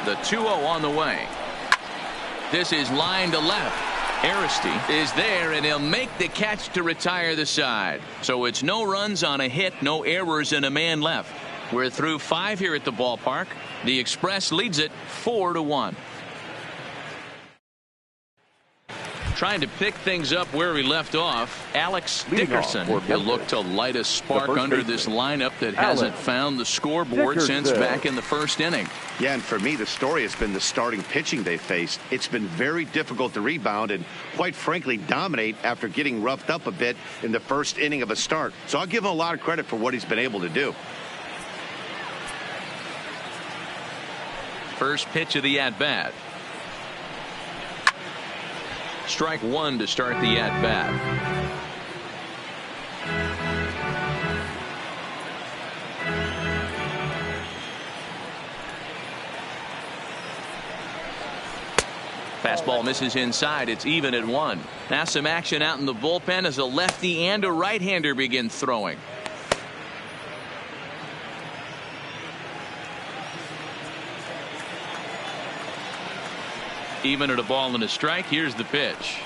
The 2-0 on the way. This is line to left. Aristi is there, and he'll make the catch to retire the side. So it's no runs on a hit, no errors, and a man left. We're through 5 here at the ballpark. The Express leads it 4-1. Trying to pick things up where we left off, Alex Dickerson will look to light a spark under this lineup that hasn't found the scoreboard since back in the first inning. Yeah, and for me, the story has been the starting pitching they faced. It's been very difficult to rebound and, quite frankly, dominate after getting roughed up a bit in the first inning of a start. So I'll give him a lot of credit for what he's been able to do. First pitch of the at-bat. Strike 1 to start the at-bat. Fastball misses inside. It's even at 1. Now some action out in the bullpen as a lefty and a right-hander begin throwing. Even at a ball and a strike. Here's the pitch.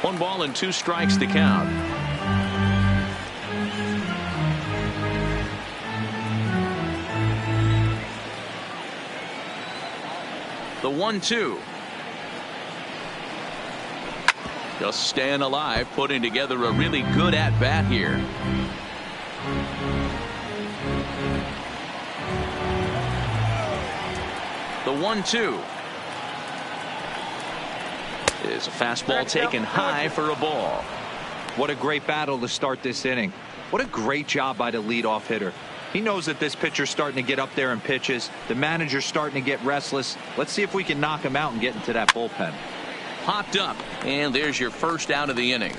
1 ball and 2 strikes to count. The 1-2. Just staying alive, putting together a really good at bat here. The 1-2 is a fastball taken high for a ball. What a great battle to start this inning. What a great job by the leadoff hitter. He knows that this pitcher's starting to get up there in pitches. The manager's starting to get restless. Let's see if we can knock him out and get into that bullpen. Popped up, and there's your first out of the inning.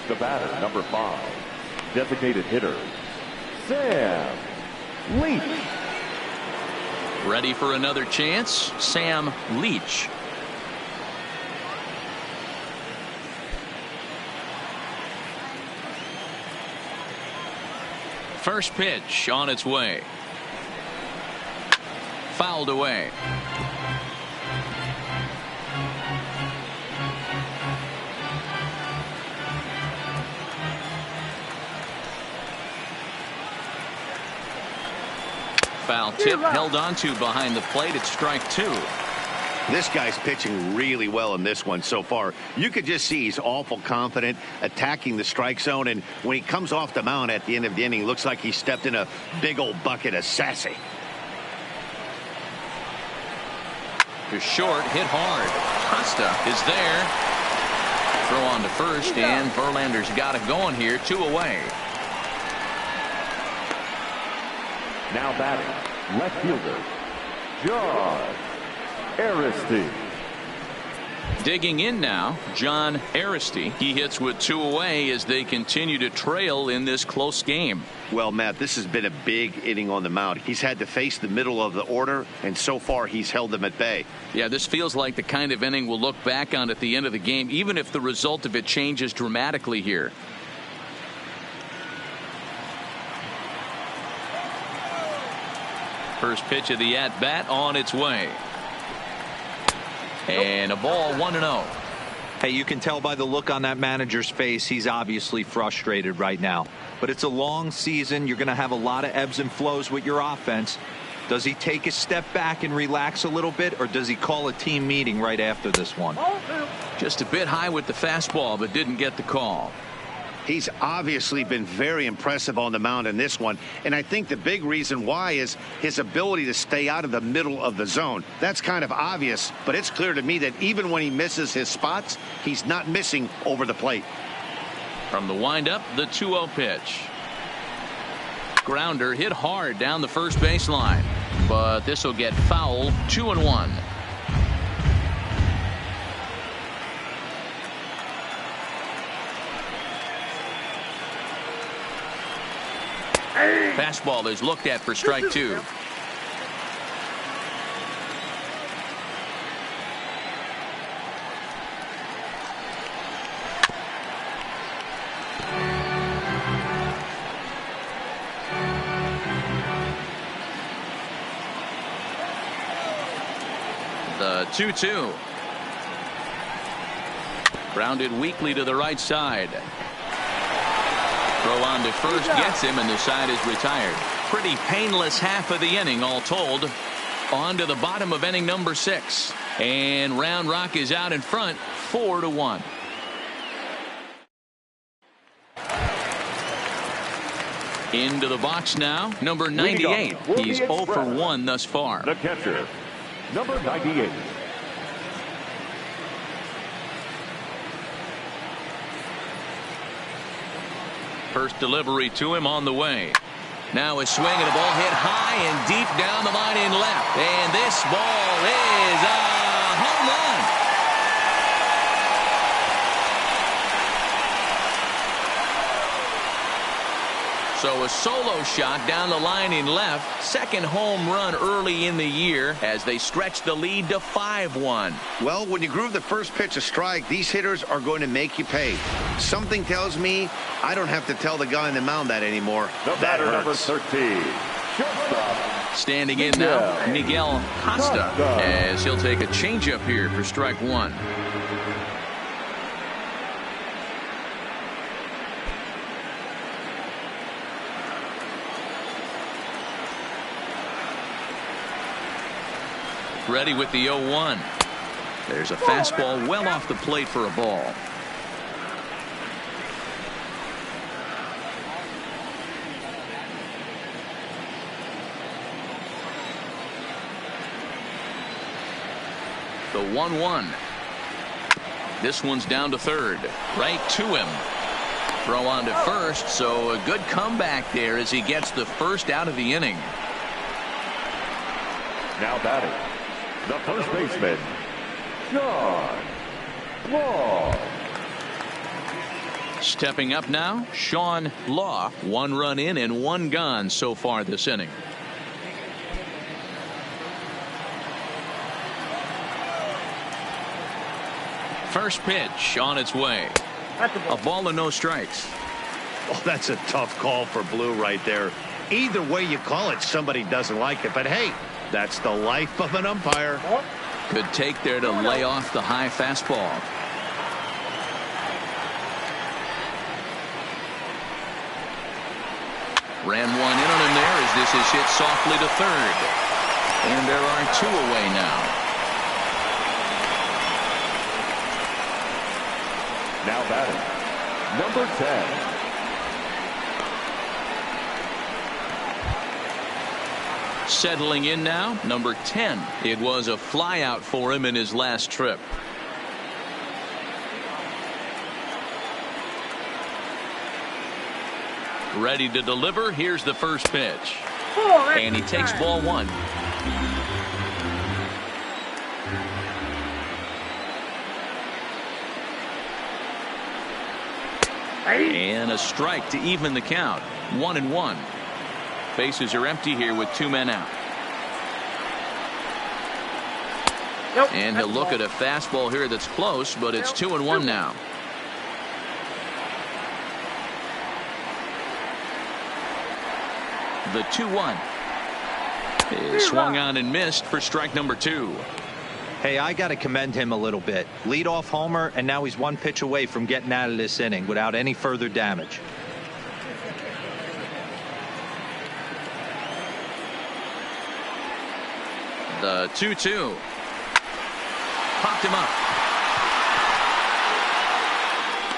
The batter, number 5, designated hitter, Sam Leach. Ready for another chance, Sam Leach. First pitch on its way. Fouled away. Foul tip held onto behind the plate at strike 2. This guy's pitching really well in this one so far. You could just see he's awful confident attacking the strike zone, and when he comes off the mound at the end of the inning, looks like he stepped in a big old bucket of sassy. To short, hit hard. Costa is there. Throw on to first, and Verlander's got it going here. 2 away. Now batting, left fielder, John Aristi. Digging in now, John Aristi. He hits with 2 away as they continue to trail in this close game. Well, Matt, this has been a big inning on the mound. He's had to face the middle of the order, and so far he's held them at bay. Yeah, this feels like the kind of inning we'll look back on at the end of the game, even if the result of it changes dramatically here. First pitch of the at-bat on its way. And a ball, 1-0. Hey, you can tell by the look on that manager's face, he's obviously frustrated right now. But it's a long season. You're going to have a lot of ebbs and flows with your offense. Does he take a step back and relax a little bit, or does he call a team meeting right after this one? Just a bit high with the fastball, but didn't get the call. He's obviously been very impressive on the mound in this one, and I think the big reason why is his ability to stay out of the middle of the zone. That's kind of obvious, but it's clear to me that even when he misses his spots, he's not missing over the plate. From the windup, the 2-0 pitch. Grounder hit hard down the first baseline, but this will get fouled. 2-1. Fastball is looked at for strike 2. The 2-2. Grounded weakly to the right side. Throw on to first gets him, and the side is retired. Pretty painless half of the inning all told. On to the bottom of inning number 6. And Round Rock is out in front, 4-1. Into the box now, number 98. He's 0 for 1 thus far. The catcher, number 98. First delivery to him on the way. Now a swing and a ball hit high and deep down the line in left. And this ball is a home run. So a solo shot down the line in left. Second home run early in the year as they stretch the lead to 5-1. Well, when you groove the first pitch a strike, these hitters are going to make you pay. Something tells me I don't have to tell the guy on the mound that anymore. The batter, number 13. Shortstop. Standing in now, Miguel Costa, as he'll take a changeup here for strike 1. Ready with the 0-1. There's a fastball well off the plate for a ball. The 1-1. This one's down to third. Right to him. Throw on to first, so a good comeback there as he gets the first out of the inning. Now batting, the first baseman, John Law. Stepping up now, Sean Law. 1 run in and 1 gone so far this inning. First pitch on its way. A ball and no strikes. Oh, that's a tough call for Blue right there. Either way you call it, somebody doesn't like it. But hey, that's the life of an umpire. Good take there to lay off the high fastball. Ran one in on him there as this is hit softly to third. And there are 2 away now. Now batting, number 10. Settling in now, number 10. It was a flyout for him in his last trip. Ready to deliver. Here's the first pitch. And he takes ball 1. And a strike to even the count. 1-1. Bases are empty here with 2 men out. And he'll look at a fastball here that's close, but it's 2-1 now. The 2-1 is swung on and missed for strike number 2. Hey, I got to commend him a little bit. Leadoff homer, and now he's 1 pitch away from getting out of this inning without any further damage. The 2-2. Popped him up.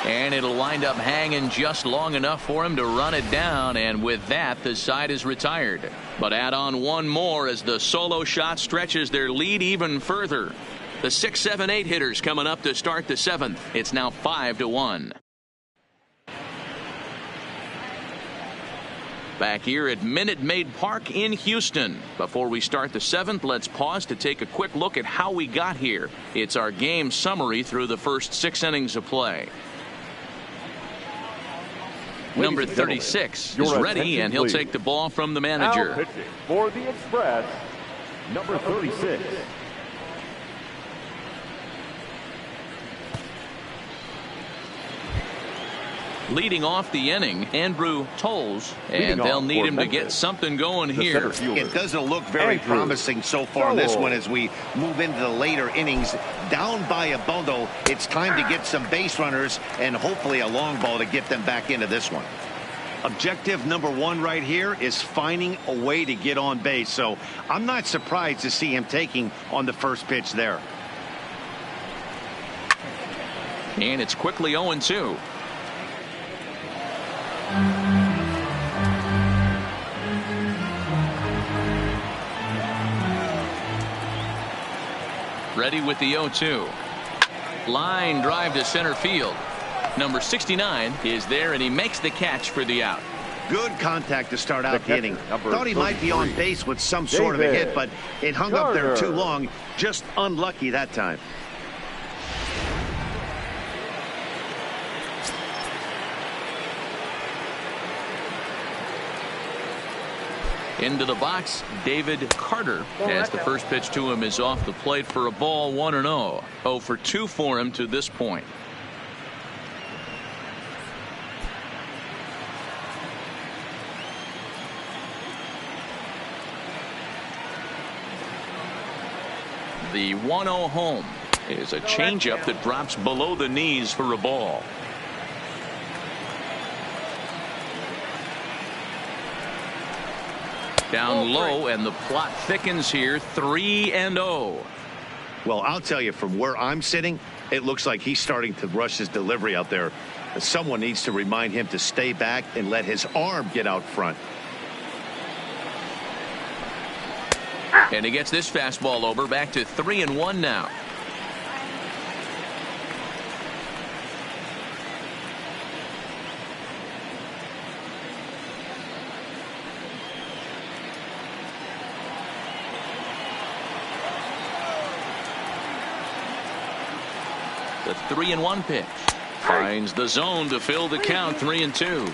And it'll wind up hanging just long enough for him to run it down, and with that the side is retired. But add on 1 more as the solo shot stretches their lead even further. The 6, 7, 8 hitters coming up to start the 7th. It's now 5-1. Back here at Minute Maid Park in Houston. Before we start the 7th, let's pause to take a quick look at how we got here. It's our game summary through the first 6 innings of play. Number 36 is ready, and he'll take the ball from the manager. Now pitching for the Express, number 36. Leading off the inning, Andrew Tolles, and they'll need him to get something going here. It doesn't look very promising so far in this one as we move into the later innings. Down by a bundle, it's time to get some base runners and hopefully a long ball to get them back into this one. Objective number 1 right here is finding a way to get on base. So I'm not surprised to see him taking on the first pitch there. And it's quickly 0-2. Ready with the 0-2. Line drive to center field. Number 69 is there, and he makes the catch for the out. Good contact to start out the inning. Thought he might be on base with some sort of a hit, but it hung up there too long. Just unlucky that time. Into the box, David Carter, as the first pitch to him is off the plate for a ball. 1-0. 0 for 2 for him to this point. The 1-0 home is a changeup that drops below the knees for a ball. Down low, and the plot thickens here. 3-0. Well, I'll tell you, from where I'm sitting, it looks like he's starting to rush his delivery out there. Someone needs to remind him to stay back and let his arm get out front. And he gets this fastball over. Back to 3-1 now. The 3-1 pitch. Finds the zone to fill the count. 3-2.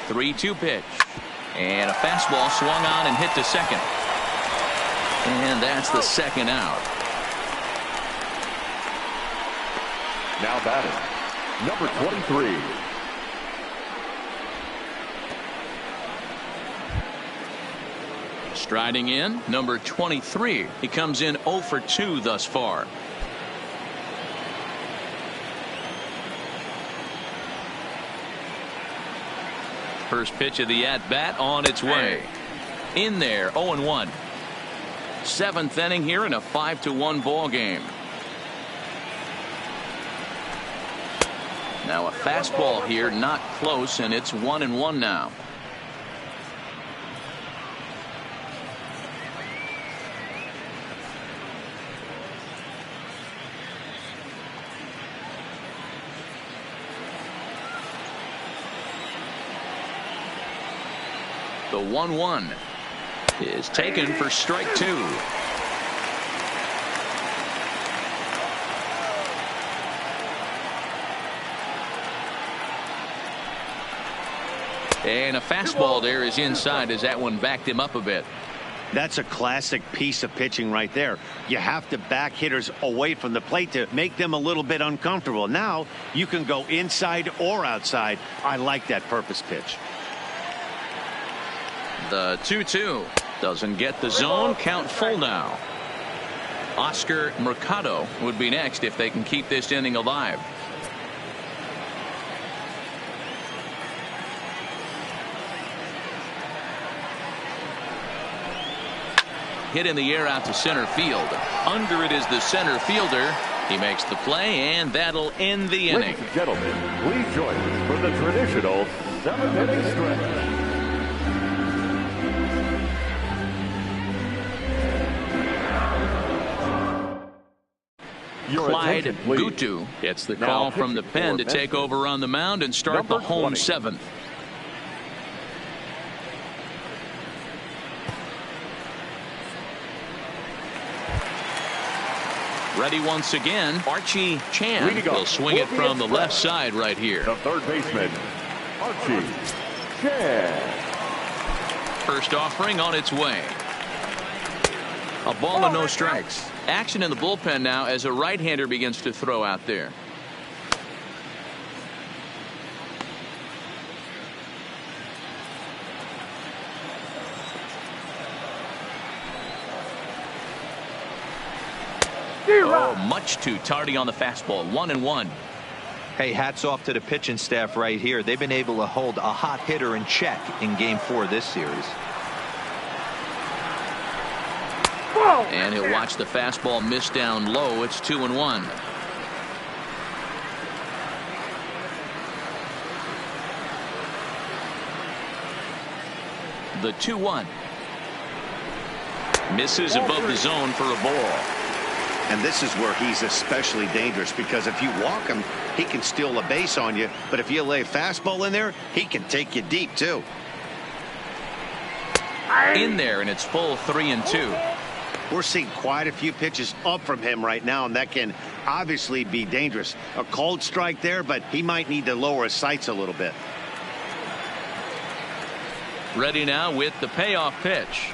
Three-two pitch. And a fastball swung on and hit to second. And that's the second out. Now batting, number 23. Striding in, number 23. He comes in 0 for 2 thus far. First pitch of the at-bat on its way. In there, 0-1. Seventh inning here in a 5-1 ball game. Now a fastball here, not close, and it's 1-1 now. The 1-1 is taken for strike 2. And a fastball there is inside as that one backed him up a bit. That's a classic piece of pitching right there. You have to back hitters away from the plate to make them a little bit uncomfortable. Now you can go inside or outside. I like that purpose pitch. The 2-2 doesn't get the zone. Count full now. Oscar Mercado would be next if they can keep this inning alive. Hit in the air out to center field. Under it is the center fielder. He makes the play, and that'll end the inning. Ladies and gentlemen, please join us for the traditional 7th-inning stretch. Clyde Gutu gets the call from the pen to take over on the mound and start the home 7th. Ready once again. Archie Chan will swing it from the left side right here. The third baseman, Archie Chan. First offering on its way. A ball and no strikes. Action in the bullpen now as a right-hander begins to throw out there. Oh, much too tardy on the fastball. 1-1. Hey, hats off to the pitching staff right here. They've been able to hold a hot hitter in check in Game 4 of this series. And he'll watch the fastball miss down low. It's 2-1. The 2-1 misses above the zone for a ball. And this is where he's especially dangerous, because if you walk him, he can steal a base on you. But if you lay a fastball in there, he can take you deep too. In there, and it's full 3-2. We're seeing quite a few pitches up from him right now, and that can obviously be dangerous. A cold strike there, but he might need to lower his sights a little bit. Ready now with the payoff pitch.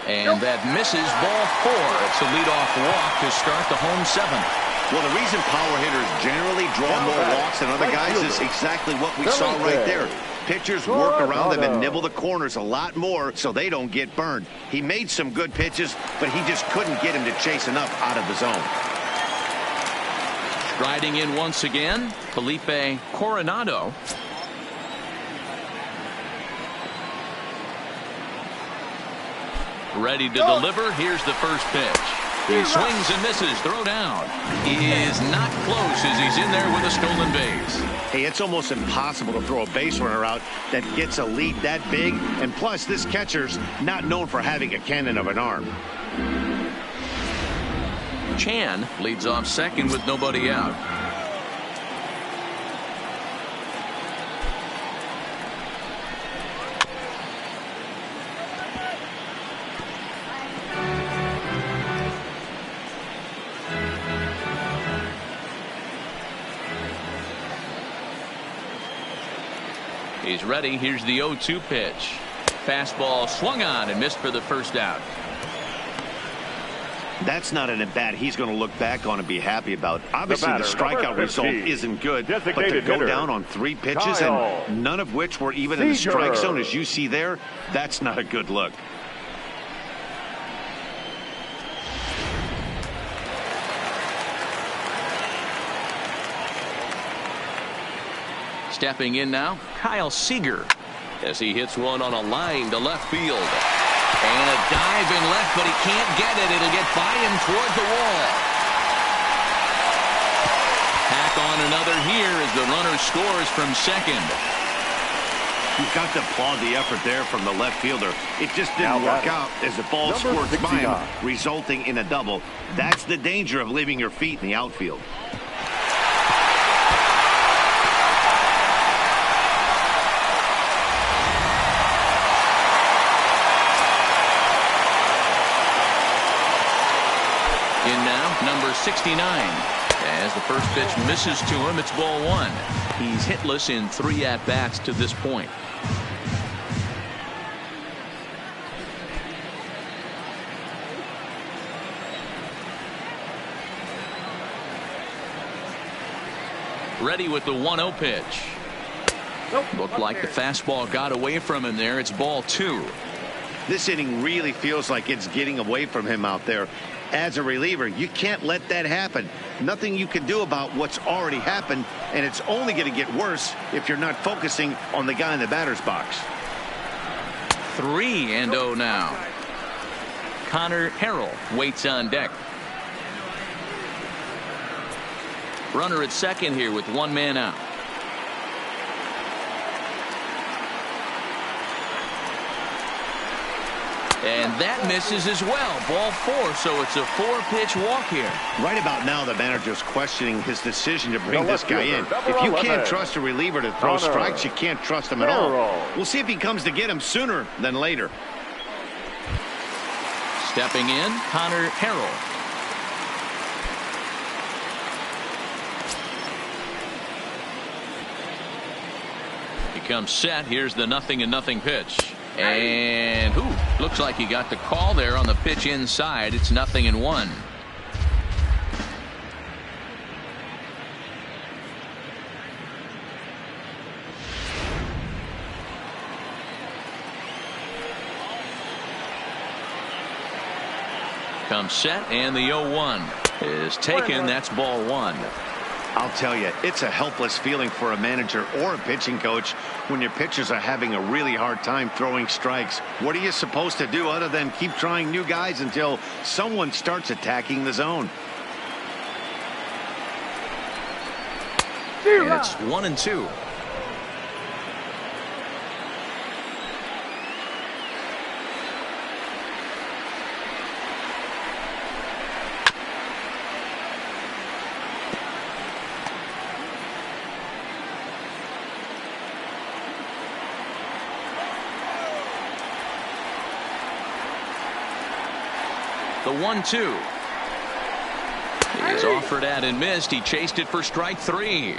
And that misses, ball 4. It's a leadoff walk to start the home 7th. Well, the reason power hitters generally draw more walks than other guys is exactly what we saw right there. Pitchers work around them and nibble the corners a lot more so they don't get burned. He made some good pitches, but he just couldn't get him to chase enough out of the zone. Striding in once again, Felipe Coronado. Ready to deliver. Here's the first pitch. He swings and misses. Throw down. He is not close as he's in there with a stolen base. Hey, it's almost impossible to throw a base runner out that gets a lead that big. And plus, this catcher's not known for having a cannon of an arm. Chan leads off second with nobody out. He's ready. Here's the 0-2 pitch. Fastball swung on and missed for the first out. That's not an at-bat he's going to look back on and be happy about. Obviously, the strikeout result isn't good, but to go down on 3 pitches and none of which were even in the strike zone, as you see there, that's not a good look. Stepping in now, Kyle Seager, as he hits one on a line to left field. And a dive in left, but he can't get it. It'll get by him toward the wall. Tack on another here as the runner scores from second. You've got to applaud the effort there from the left fielder. It just didn't work out as the ball squirts by him, resulting in a double. That's the danger of leaving your feet in the outfield. In now, number 69. As the first pitch misses to him, it's ball 1. He's hitless in 3 at-bats to this point. Ready with the 1-0 pitch. Looked like the fastball got away from him there. It's ball 2. This inning really feels like it's getting away from him out there. As a reliever, you can't let that happen. Nothing you can do about what's already happened, and it's only going to get worse if you're not focusing on the guy in the batter's box. 3-0 now. Connor Harrell waits on deck. Runner at second here with 1 man out. And that misses as well. Ball 4, so it's a 4-pitch walk here. Right about now, the manager's questioning his decision to bring this guy in. If you can't trust a reliever to throw strikes, you can't trust him at all. We'll see if he comes to get him sooner than later. Stepping in, Connor Harrell. He comes set. Here's the 0-0 pitch. And looks like he got the call there on the pitch inside. It's 0-1. Comes set, and the 0-1 is taken. That's ball 1. I'll tell you, it's a helpless feeling for a manager or a pitching coach when your pitchers are having a really hard time throwing strikes. What are you supposed to do other than keep trying new guys until someone starts attacking the zone? And it's 1-2. The 1-2 is offered at and missed. He chased it for strike 3.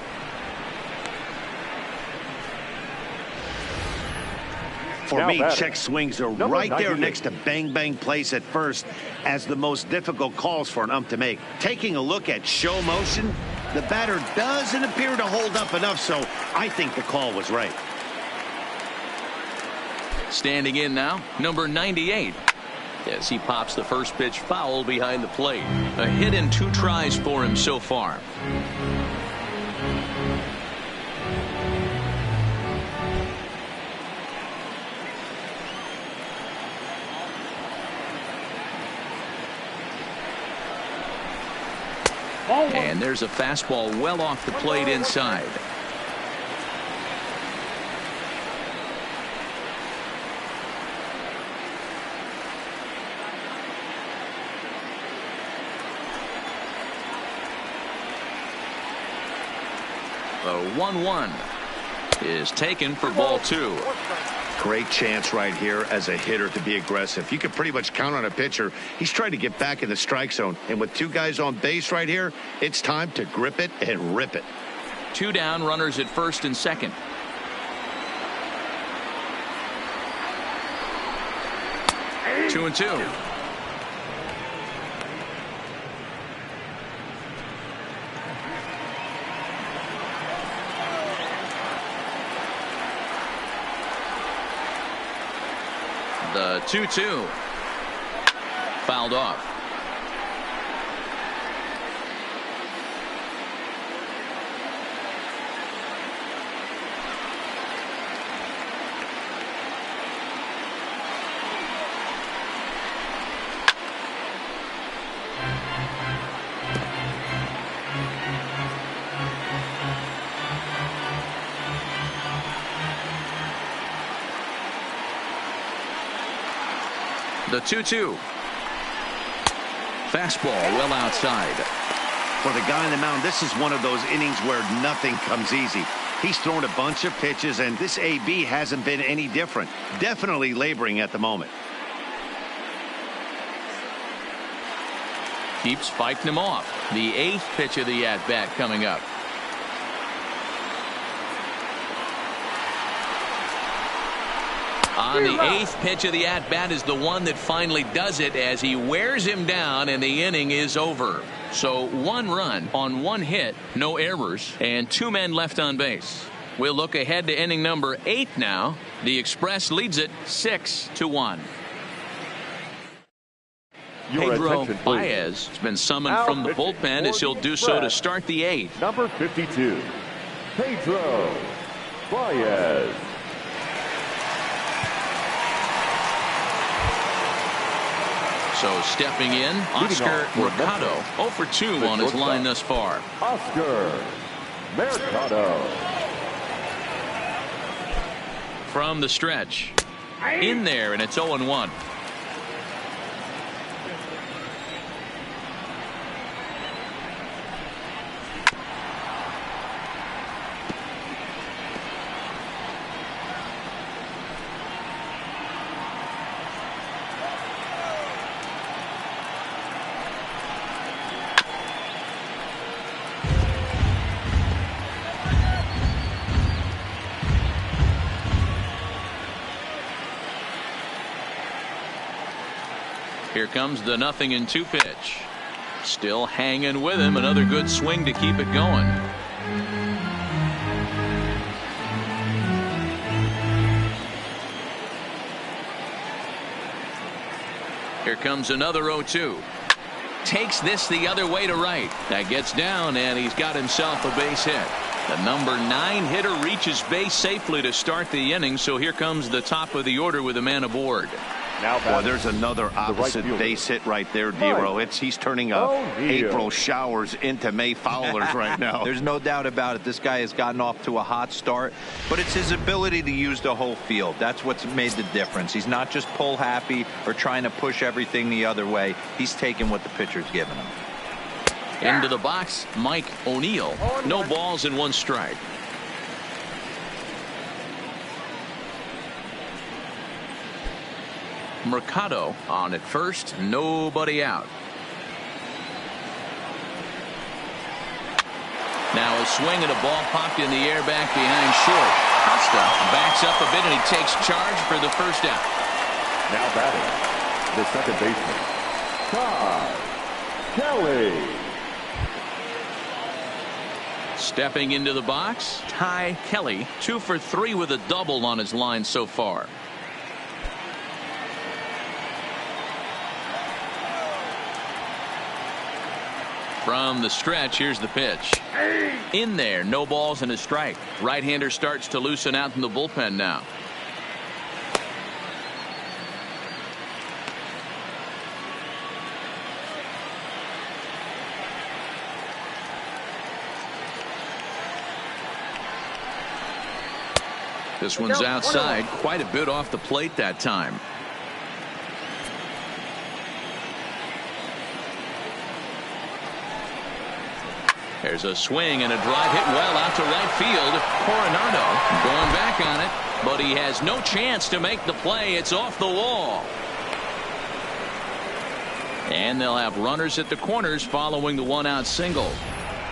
For me, check swings are right there next to bang bang place at first as the most difficult calls for an ump to make. Taking a look at show motion, the batter doesn't appear to hold up enough, so I think the call was right. Standing in now, number 98. As he pops the first pitch foul behind the plate. A hit in 2 tries for him so far. And there's a fastball well off the plate inside. The 1-1 is taken for ball 2. Great chance right here as a hitter to be aggressive. You can pretty much count on a pitcher. He's trying to get back in the strike zone. And with 2 guys on base right here, it's time to grip it and rip it. 2 down, runners at first and second. 2-2. The 2-2 fouled off. The 2-2. Fastball well outside. For the guy on the mound, this is one of those innings where nothing comes easy. He's thrown a bunch of pitches, and this AB hasn't been any different. Definitely laboring at the moment. Keeps fighting him off. The 8th pitch of the at-bat coming up. On the 8th pitch of the at-bat is the one that finally does it as he wears him down, and the inning is over. So 1 run on 1 hit, no errors, and 2 men left on base. We'll look ahead to inning number 8 now. The Express leads it 6-1. Pedro Baez has been summoned from the bullpen as he'll do so to start the 8th. Number 52, Pedro Baez. So stepping in, Oscar Mercado, 0 for 2 on his line thus far. Oscar Mercado. From the stretch. In there, and it's 0-1. Here comes the 0-2 pitch. Still hanging with him. Another good swing to keep it going. Here comes another 0-2. Takes this the other way to right. That gets down, and he's got himself a base hit. The number 9 hitter reaches base safely to start the inning. So here comes the top of the order with a man aboard. Now Boy, there's another opposite base hit right there, Dero. He's turning April showers into May foulers right now. There's no doubt about it. This guy has gotten off to a hot start, but it's his ability to use the whole field. That's what's made the difference. He's not just pull happy or trying to push everything the other way. He's taking what the pitcher's giving him. Into the box, Mike O'Neill. No balls and 1 strike. Mercado on at first, nobody out. Now a swing and a ball popped in the air back behind short. Costa backs up a bit and he takes charge for the first out. Now batting, the second baseman, Ty Kelly. Stepping into the box, Ty Kelly, 2 for 3 with a double on his line so far. From the stretch, here's the pitch. In there, no balls and a strike. Right-hander starts to loosen out in the bullpen now. This one's outside, quite a bit off the plate that time. There's a swing and a drive hit well out to right field. Coronado going back on it, but he has no chance to make the play. It's off the wall. And they'll have runners at the corners following the 1-out single.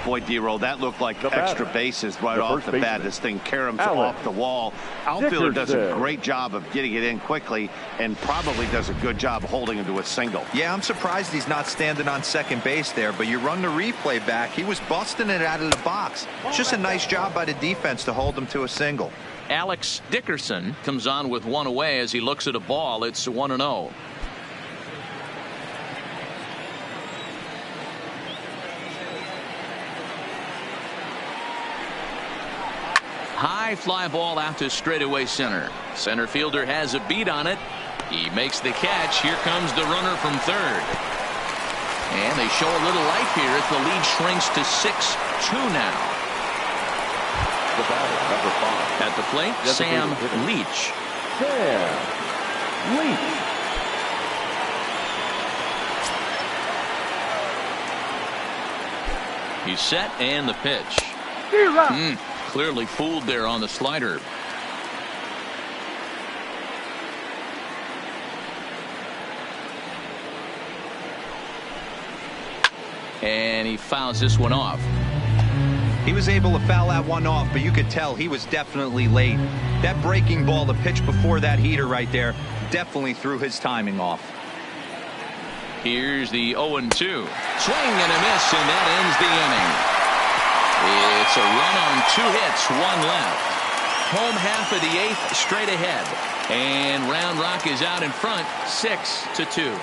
Boy, D-Roll, that looked like extra bases right off the bat. This thing caroms off the wall. Outfielder does a great job of getting it in quickly and probably does a good job holding him to a single. Yeah, I'm surprised he's not standing on second base there, but you run the replay back, he was busting it out of the box. It's just a nice job by the defense to hold him to a single. Alex Dickerson comes on with one away as he looks at a ball. It's 1-0. High fly ball out to straightaway center. Center fielder has a beat on it. He makes the catch. Here comes the runner from third. And they show a little life here as the lead shrinks to 6-2 now. The batter, number 5. At the plate, Sam Leach. Sam Leach. He's set and the pitch. Clearly fooled there on the slider. And he fouls this one off. He was able to foul that one off, but you could tell he was definitely late. That breaking ball, the pitch before that heater right there, definitely threw his timing off. Here's the 0-2. Swing and a miss, and that ends the inning. It's a run on 2 hits, 1 left. Home half of the 8th, straight ahead. And Round Rock is out in front, 6-2.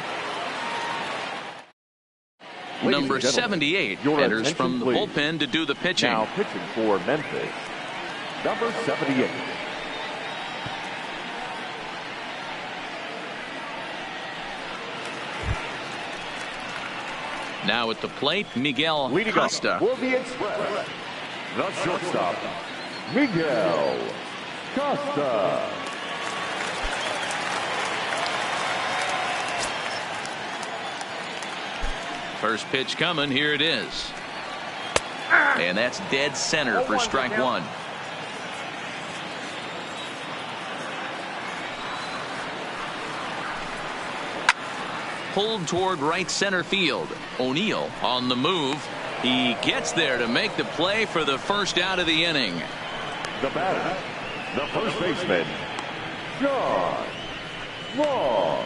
Number 78 enters from the bullpen to do the pitching. Now pitching for Memphis, number 78. Now at the plate, Miguel Leading Costa. Will the Express, the shortstop, Miguel Costa. First pitch coming. Here it is. And that's dead center for strike 1. Pulled toward right center field. O'Neill on the move. He gets there to make the play for the first out of the inning. The batter, the first baseman, John Law.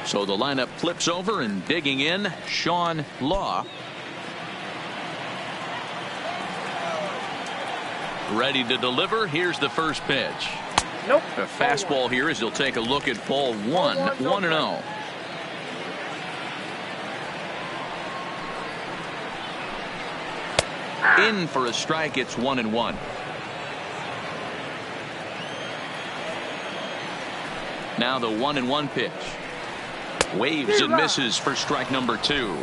So the lineup flips over, and digging in, Sean Law. Ready to deliver. Here's the first pitch. Nope. A fastball here as he'll take a look at ball 1. 1-0. In for a strike. It's 1-1. Now the 1-1 pitch. Waves and misses for strike number 2.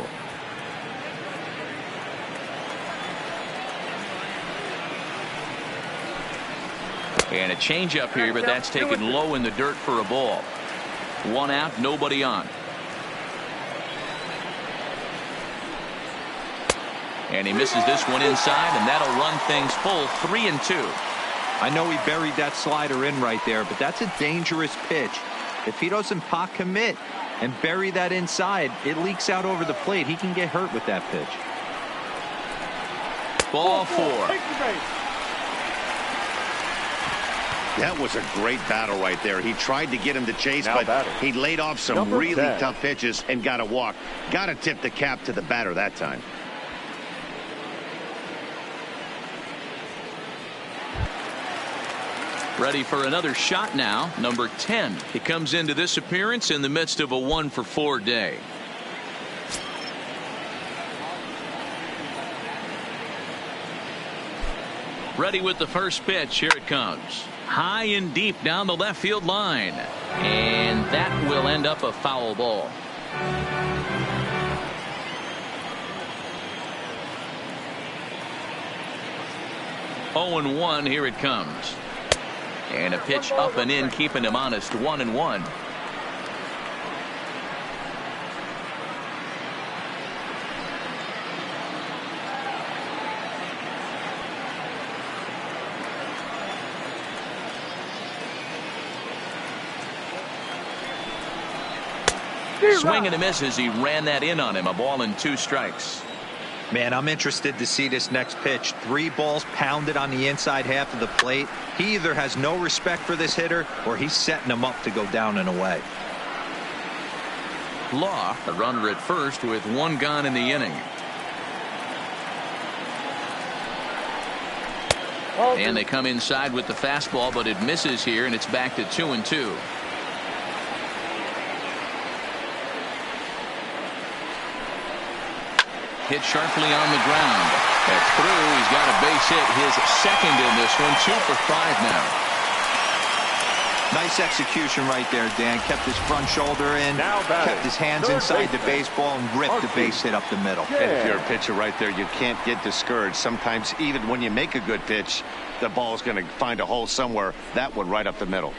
And a changeup here, but that's taken low in the dirt for a ball. 1 out, nobody on. And he misses this one inside, and that'll run things full. 3-2. I know he buried that slider in right there, but that's a dangerous pitch. If he doesn't pot commit and bury that inside, it leaks out over the plate. He can get hurt with that pitch. Ball 4. That was a great battle right there. He tried to get him to chase, but he laid off some really tough pitches and got a walk. Got to tip the cap to the batter that time. Ready for another shot now. Number 10. He comes into this appearance in the midst of a 1-for-4 day. Ready with the first pitch. Here it comes. High and deep down the left field line. And that will end up a foul ball. Oh and 1. Here it comes. And a pitch up and in, keeping him honest. 1-1. Swing and a miss as he ran that in on him. A ball and 2 strikes. Man, I'm interested to see this next pitch. 3 balls pounded on the inside half of the plate. He either has no respect for this hitter or he's setting him up to go down and away. Law, a runner at first with 1 gone in the inning. And they come inside with the fastball, but it misses here, and it's back to 2-2. Hit sharply on the ground. That's through. He's got a base hit, his second in this one. 2 for 5 now. Nice execution right there, Dan. Kept his front shoulder in, kept his hands inside the baseball, and ripped the base hit up the middle. And if you're a pitcher right there, you can't get discouraged. Sometimes even when you make a good pitch, the ball's going to find a hole somewhere. That one right up the middle.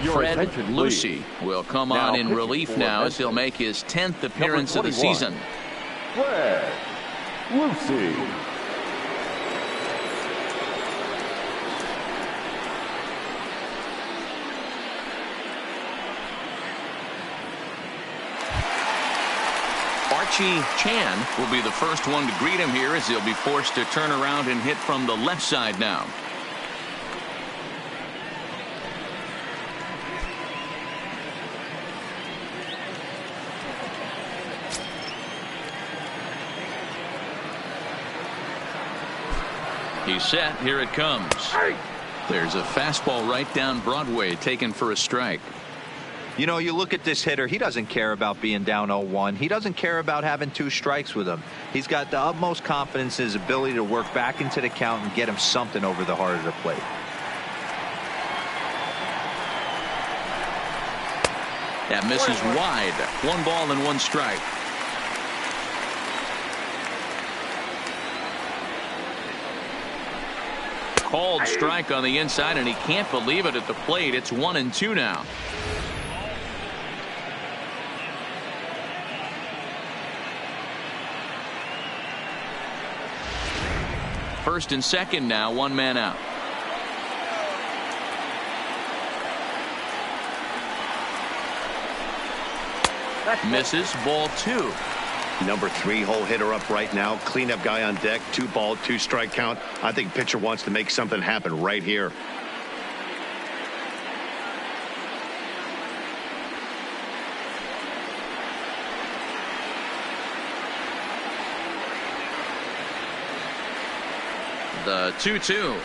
Fred Lucy will come on in relief now as he'll make his 10th appearance of the season. Fred Lucy. Archie Chan will be the first one to greet him here as he'll be forced to turn around and hit from the left side now. He's set. Here it comes. There's a fastball right down Broadway taken for a strike. You know, you look at this hitter, he doesn't care about being down 0-1. He doesn't care about having 2 strikes with him. He's got the utmost confidence in his ability to work back into the count and get him something over the heart of the plate. That misses wide. 1 ball and 1 strike. Called strike on the inside, and he can't believe it at the plate. It's 1-2 now. First and second now, 1 man out. Misses, ball 2. Number 3 hole hitter up right now. Cleanup guy on deck. 2 ball, 2 strike count. I think pitcher wants to make something happen right here. The 2-2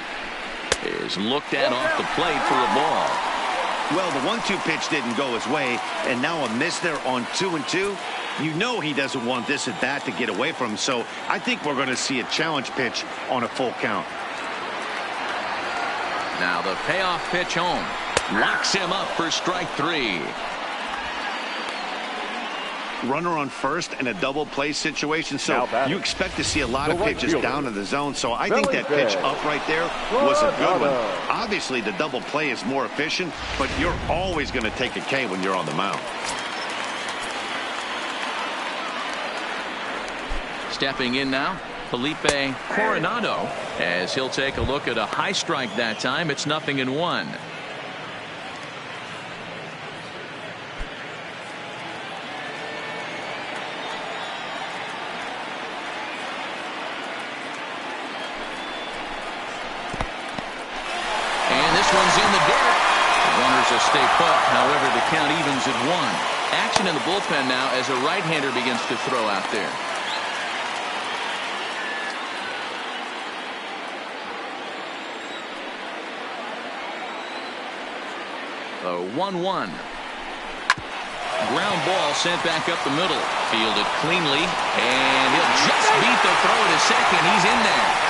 is looked at off the plate for a ball. Well, the 1-2 pitch didn't go his way, and now a miss there on 2-2. You know he doesn't want this at bat to get away from him, so I think we're going to see a challenge pitch on a full count. Now the payoff pitch home. Locks him up for strike 3. Runner on first in a double play situation, so you expect to see a lot of pitches down in the zone. So I think that pitch up right there was a good one. Obviously the double play is more efficient, but you're always going to take a K when you're on the mound. Stepping in now, Felipe Coronado, as he'll take a look at a high strike that time. It's 0-1. One's in the dirt. The runners will stay put. However, the count evens at 1. Action in the bullpen now as a right-hander begins to throw out there. A 1-1. Ground ball sent back up the middle. Fielded cleanly, and he'll just beat the throw to second. He's in there.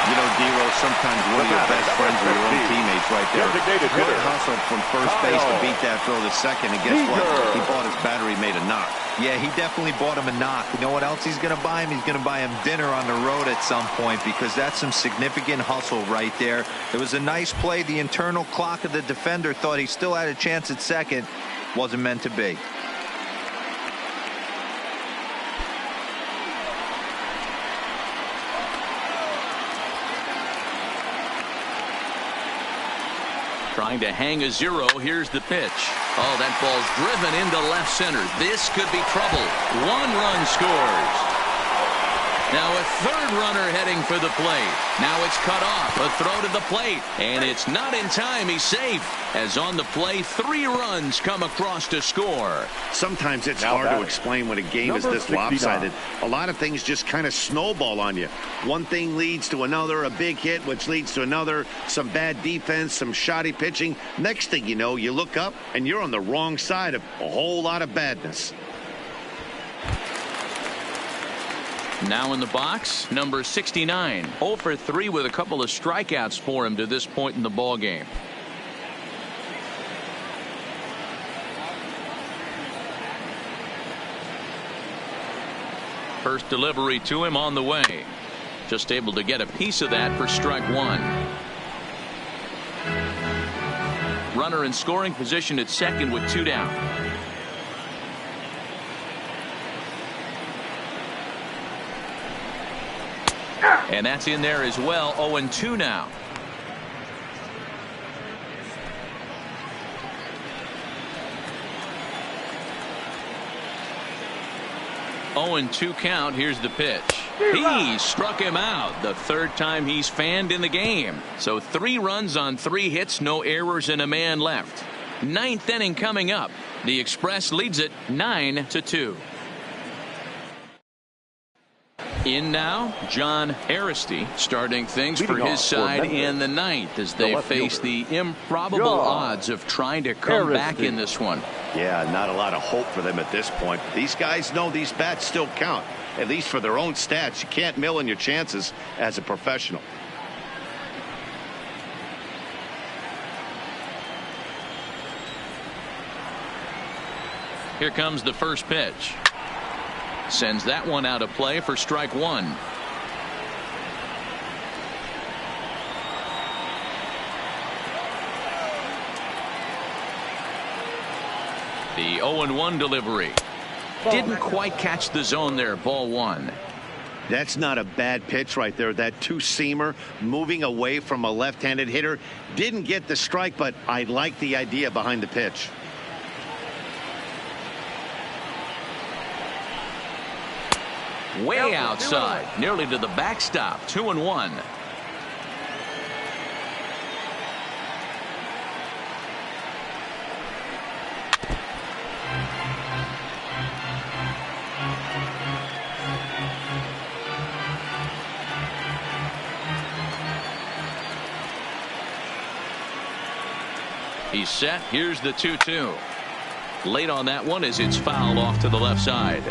You know, Dero, sometimes one of your best friends are your own teammates right there. Good hustle from first base to beat that throw to second, and guess what? He bought his battery, made a knock. Yeah, he definitely bought him a knock. You know what else he's going to buy him? He's going to buy him dinner on the road at some point, because that's some significant hustle right there. It was a nice play. The internal clock of the defender thought he still had a chance at second. Wasn't meant to be. Trying to hang a zero. Here's the pitch. Oh, that ball's driven into left center. This could be trouble. 1 run scores. Now a third runner heading for the plate. Now it's cut off. A throw to the plate. And it's not in time. He's safe. As on the play, 3 runs come across to score. Sometimes it's hard to explain when a game is this lopsided. A lot of things just kind of snowball on you. One thing leads to another, a big hit, which leads to another, some bad defense, some shoddy pitching. Next thing you know, you look up and you're on the wrong side of a whole lot of badness. Now in the box, number 69. 0 for 3 with a couple of strikeouts for him to this point in the ball game. First delivery to him on the way. Just able to get a piece of that for strike 1. Runner in scoring position at second with 2 down. And that's in there as well. 0-2 now. Oh, and 2 count. Here's the pitch. He struck him out. The 3rd time he's fanned in the game. So 3 runs on 3 hits, no errors, and a man left. 9th inning coming up. The Express leads it 9-2. In now, John Aristey starting things for his side in the 9th as they face the improbable odds of trying to come back in this one. Yeah, not a lot of hope for them at this point. These guys know these bats still count, at least for their own stats. You can't mill in your chances as a professional. Here comes the first pitch. Sends that one out of play for strike 1. The 0-1 delivery. Didn't quite catch the zone there. Ball 1. That's not a bad pitch right there. That 2-seamer moving away from a left-handed hitter. Didn't get the strike, but I like the idea behind the pitch. Way outside, nearly to the backstop. 2-1. He's set. Here's the 2-2. Late on that one as it's fouled off to the left side.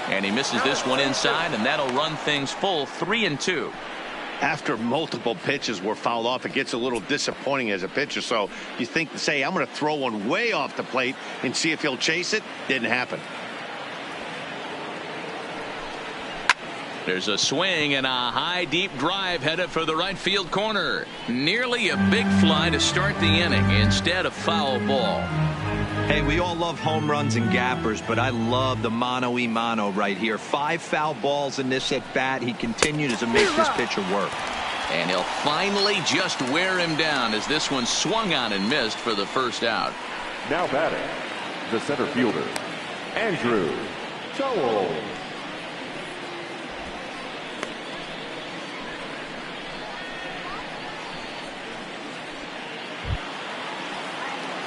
And he misses this one inside, and that'll run things full 3-2. After multiple pitches were fouled off, it gets a little disappointing as a pitcher. So you think to say, I'm going to throw one way off the plate and see if he'll chase it. Didn't happen. There's a swing and a high deep drive headed for the right field corner. Nearly a big fly to start the inning instead of foul ball. Hey, we all love home runs and gappers, but I love the mano-y-mano right here. 5 foul balls in this at bat. He continues to make this pitcher work. And he'll finally just wear him down as this one swung on and missed for the first out. Now batting, the center fielder, Andrew Joel.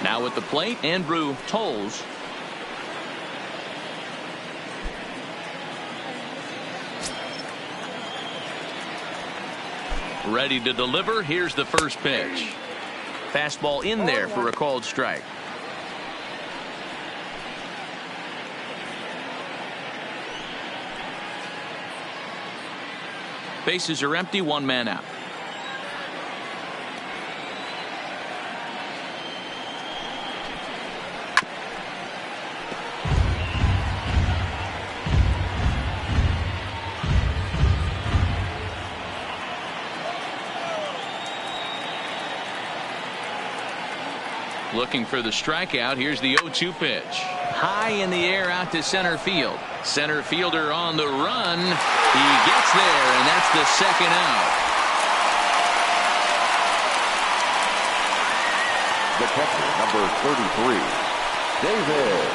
Now at the plate, Andrew Tolles. Ready to deliver. Here's the first pitch. Fastball in there for a called strike. Bases are empty, 1 man out. Looking for the strikeout. Here's the 0-2 pitch. High in the air out to center field. Center fielder on the run. He gets there, and that's the second out. The catcher, number 33, David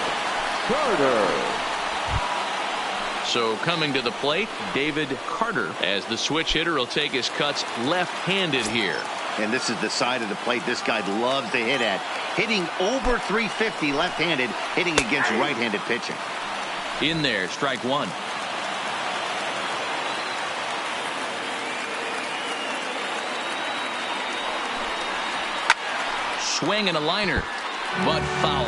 Carter. So coming to the plate, David Carter, as the switch hitter will take his cuts left-handed here. And this is the side of the plate this guy loves to hit at. Hitting over 350 left-handed, hitting against right-handed pitching. In there, strike one. Swing and a liner, but foul.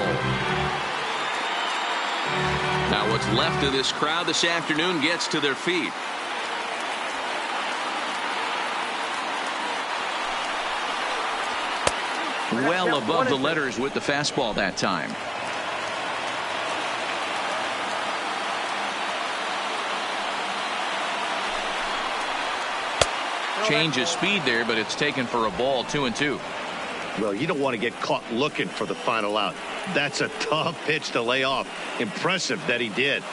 Now what's left of this crowd this afternoon gets to their feet. Well above the letters with the fastball that time. Change of speed there, but it's taken for a ball. 2-2. Well, you don't want to get caught looking for the final out. That's a tough pitch to lay off. Impressive that he did.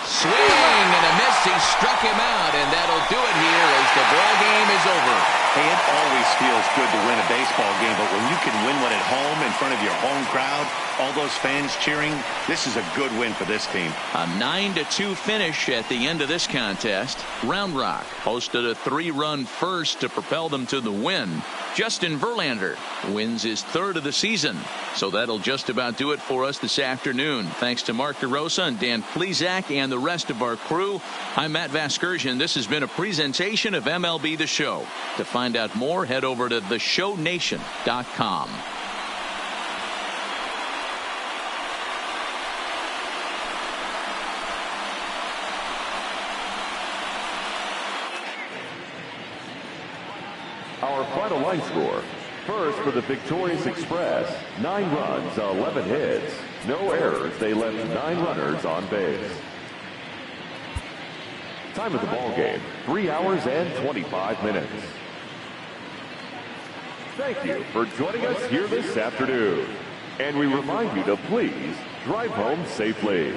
Swing and a miss. He struck him out, and that'll do it here as the ball game is over. Hey, it always feels good to win a baseball game, but when you can win one at home in front of your home crowd, all those fans cheering, this is a good win for this team. A 9-2 finish at the end of this contest. Round Rock posted a 3-run first to propel them to the win. Justin Verlander wins his 3rd of the season. So that'll just about do it for us this afternoon. Thanks to Mark DeRosa and Dan Plesac and the rest of our crew. I'm Matt Vasgersian. This has been a presentation of MLB The Show. To find out more, head over to theshownation.com. Our final line score. First for the Victorious Express, 9 runs, 11 hits, no errors. They left 9 runners on base. Time of the ball game, 3 hours and 25 minutes. Thank you for joining us here this afternoon. And we remind you to please drive home safely.